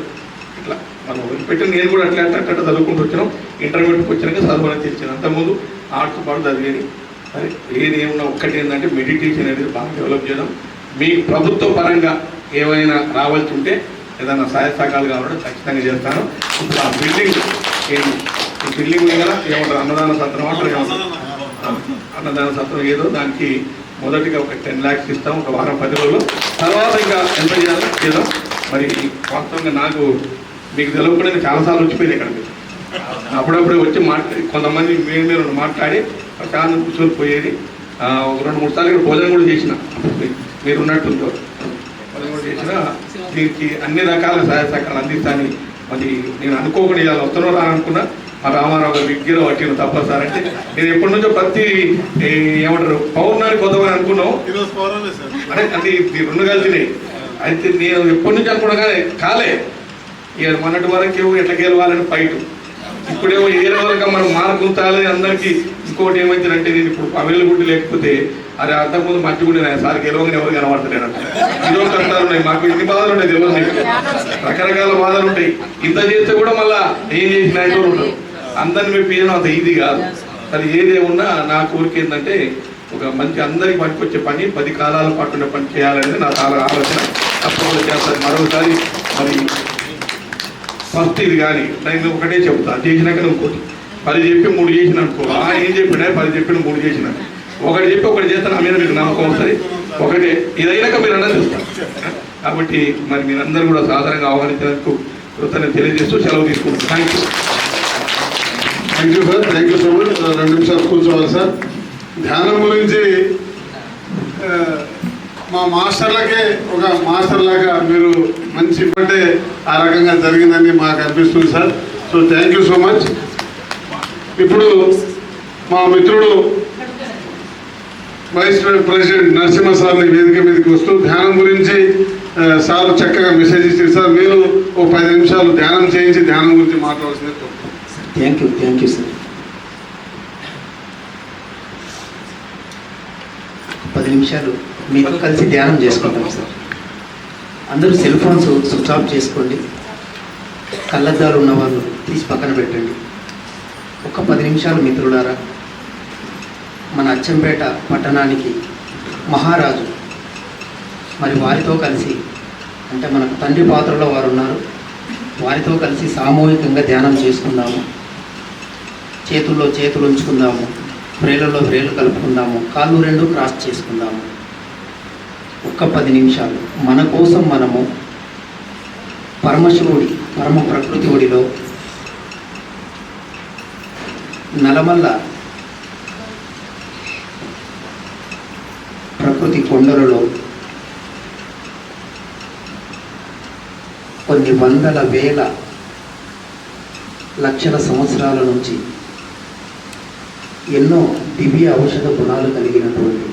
ఇట్లా మనం వదిలిపెట్టి నేను కూడా అట్లా అట్లా చదువుకుంటూ వచ్చినాం. ఇంటర్మీడియట్కి వచ్చినాక చదువుని తెచ్చాను. అంతకుముందు ఆర్ట్స్ పాటు చదివేది. సరే ఏది ఏమన్నా ఒక్కటి ఏంటంటే మెడిటేషన్ అనేది బాగా డెవలప్ చేయడం. మీకు ప్రభుత్వ పరంగా ఏమైనా రావాల్సి ఉంటే ఏదైనా సహాయ సహకారాలు కావాలంటే ఖచ్చితంగా చేస్తాను. ఇప్పుడు ఆ బిల్డింగ్ ఈ బిల్డింగ్ ఉంది కదా, ఏమంటారు అన్నదాన సత్రం అంటారు, ఏమంటారు అన్నదాన సత్రం ఏదో దానికి మొదటిగా ఒక 10 lakhs ఇస్తాం, ఒక వారం 10 రోజులు. తర్వాత ఇంకా ఎంత చేయాలో చేద్దాం. మరి వాస్తవంగా నాకు మీకు తెలవకుండా నేను చాలాసార్లు వచ్చిపోయింది ఇక్కడ. అప్పుడప్పుడు వచ్చి మాట్లాడి కొంతమంది మీరు మాట్లాడి చాలా కూర్చొని పోయేది. ఒక 2-3 సార్లు ఇక్కడ భోజనం కూడా చేసిన, మీరు ఉన్నట్టుందో భోజనం కూడా చేసిన. దీనికి అన్ని రకాల సహాయ సహకారాలు అందిస్తాను. మరి నేను అనుకోకుండా ఇలా వస్తున్నారా అనుకున్నా, మా రామారావు గారు విగ్గిలో పట్టిన తప్పసారంటే నేను ఎప్పటి నుంచో ప్రతి ఏమంటారు పౌర్ణానికి వద్దామని అనుకున్నాం. అంటే అంటే 2 కలిసినాయి. అయితే నేను ఎప్పటి నుంచి అనుకున్నా కానీ కాలే. ఇక మొన్నటి వరకు ఎట్లా గెలవాలని ఫైట్. ఇప్పుడేమో ఏ రోజుగా మనం మార్కుంటాలి అందరికీ. ఇంకోటి ఏమైందంటే నేను ఇప్పుడు అవైలబిలిటీ లేకపోతే అది అంతకుముందు మంచిగా సార్ గెలవగానే ఎవరు కనబడతలేనంట. ఈరోజు కష్టాలు ఉన్నాయి, మాకు ఎన్ని బాధలు ఉంటాయి తెలియదు, రకరకాల బాధలు ఉంటాయి. ఇంత చేస్తే కూడా మళ్ళీ ఏం చేసిన ఉంటారు. అందరిని మెప్పించడం అంత ఈజీ కాదు. అది ఏదేమున్నా నా కోరిక ఏంటంటే ఒక మంచి అందరికి పనికొచ్చే పని 10 కాలాల పాటు ఉన్న పని చేయాలనేది నా చాలా ఆలోచన. తప్పకుండా చేస్తాను. మరొకసారి మరి ఫస్ట్ ఇది కానీ నేను ఒకటే చెప్తాను, చేసినాక నువ్వు 10 చెప్పి 3 చేసిన అనుకో, ఏం చెప్పినా 10 చెప్పిన 3 చేసిన, ఒకటి చెప్పి ఒకటి చేస్తే నా మీద మీకు నమ్మకం వస్తుంది. ఒకటే ఇదైనాక మీరు అన్నది చూస్తారు. కాబట్టి మరి మీరందరూ కూడా సాధారణంగా ఆహ్వానించినందుకు కృతజ్ఞత తెలియజేస్తూ సెలవు తీసుకుంటాను. Thank you sir, thank you so much. 2 నిమిషాలు కూర్చోవాలి సార్. ధ్యానం గురించి మా మాస్టర్లకే ఒక మాస్టర్ లాగా మీరు మంచి ఇప్పటే ఆ రకంగా జరిగిందని మాకు అనిపిస్తుంది sir. So thank you so much. ఇప్పుడు మా మిత్రుడు వైస్ ప్రెసిడెంట్ నరసింహ సార్ని వేదిక మీదకి వస్తూ ధ్యానం గురించి సార్ చక్కగా మెసేజ్ ఇచ్చారు సార్. మీరు ఓ 10 నిమిషాలు ధ్యానం చేయించి ధ్యానం గురించి మాట్లాడాల్సిందే. Thank you sir. 10 నిమిషాలు మీతో కలిసి ధ్యానం చేసుకుంటాం సార్. అందరూ సెల్ ఫోన్స్ స్విచ్ ఆఫ్ చేసుకోండి. కళ్ళద్దాలు ఉన్న వాళ్ళు తీసి పక్కన పెట్టండి. ఒక 10 నిమిషాలు మిత్రులారా, మన అచ్చంపేట పట్టణానికి మహారాజు, మరి వారితో కలిసి అంటే మనకు తండ్రి పాత్రలో వారు ఉన్నారు, వారితో కలిసి సామూహికంగా ధ్యానం చేసుకుందాము. చేతుల్లో చేతులు ఉంచుకుందాము, వ్రేళ్ళలో వ్రేళ్ళు కలుపుకుందాము, కాళ్ళు 2 క్రాస్ చేసుకుందాము. ఒక్క 10 నిమిషాలు మన కోసం మనము పరమశివుడి పరమ ప్రకృతి ఒడిలో నలమల్ల ప్రకృతి కొండలలో కొన్ని వందల వేల లక్షల సంవత్సరాల నుంచి ఎన్నో దివ్య ఔషధ గుణాలు కలిగినటువంటి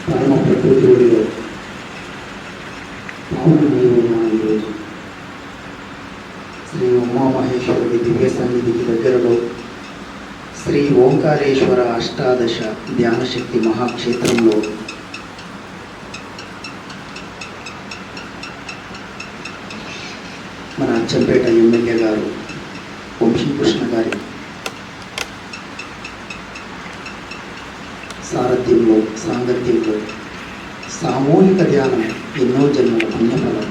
పరమ ప్రకృతి ఒడిలో పావునమై ఉన్నాను ఈరోజు. శ్రీ ఉమామహేశ్వరుడి దివ్య సన్నిధికి దగ్గరలో శ్రీ ఓంకారేశ్వర అష్టాదశ ధ్యానశక్తి మహాక్షేత్రంలో మన అచ్చంపేట ఎమ్మెల్యే గారు వంశీకృష్ణ గారి సారథ్యంలో సాంగత్యంలో సామూహిక ధ్యానం ఎన్నో జన్మల పుణ్యఫలం.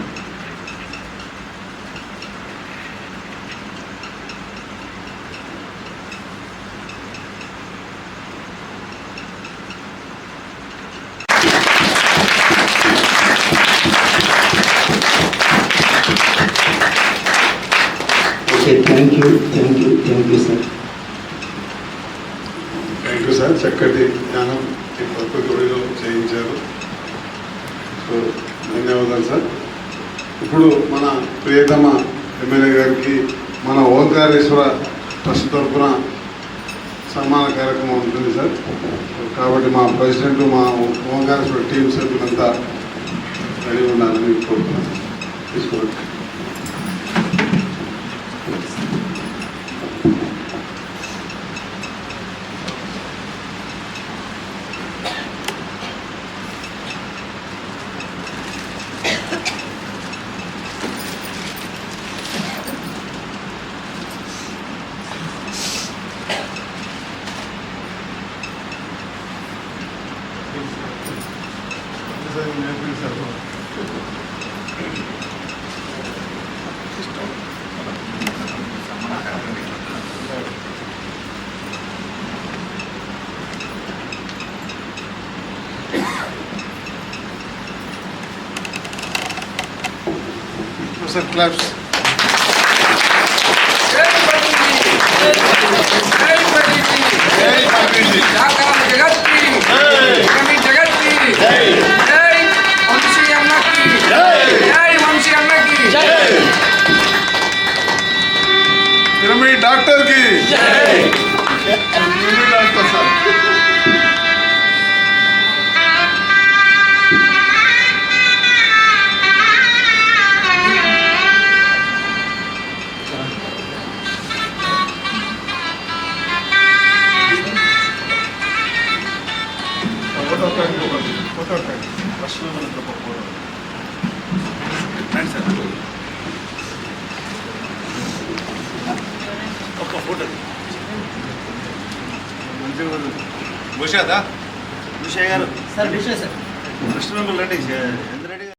Thank you sir. Thank you sir. చక్కటి ధ్యానం ఈ ప్రకృతి ఒడిలో చేయించారు. సో ధన్యవాదాలు సార్. ఇప్పుడు మన ప్రియతమ ఎమ్మెల్యే గారికి మన ఓంకారేశ్వర ట్రస్ట్ తరఫున సన్మాన కార్యక్రమం ఉంటుంది సార్. కాబట్టి మా ప్రెసిడెంట్ మా ఓంకారేశ్వర టీం సభ్యులంతా రెడీ ఉండాలని కోరుతున్నాను. తీసుకోండి. Sir, claps. पिरामिड डॉक्टर की पिरामिड डॉक्टर साहब. ఉషయ్ గారు సార్ కృష్ణ రండి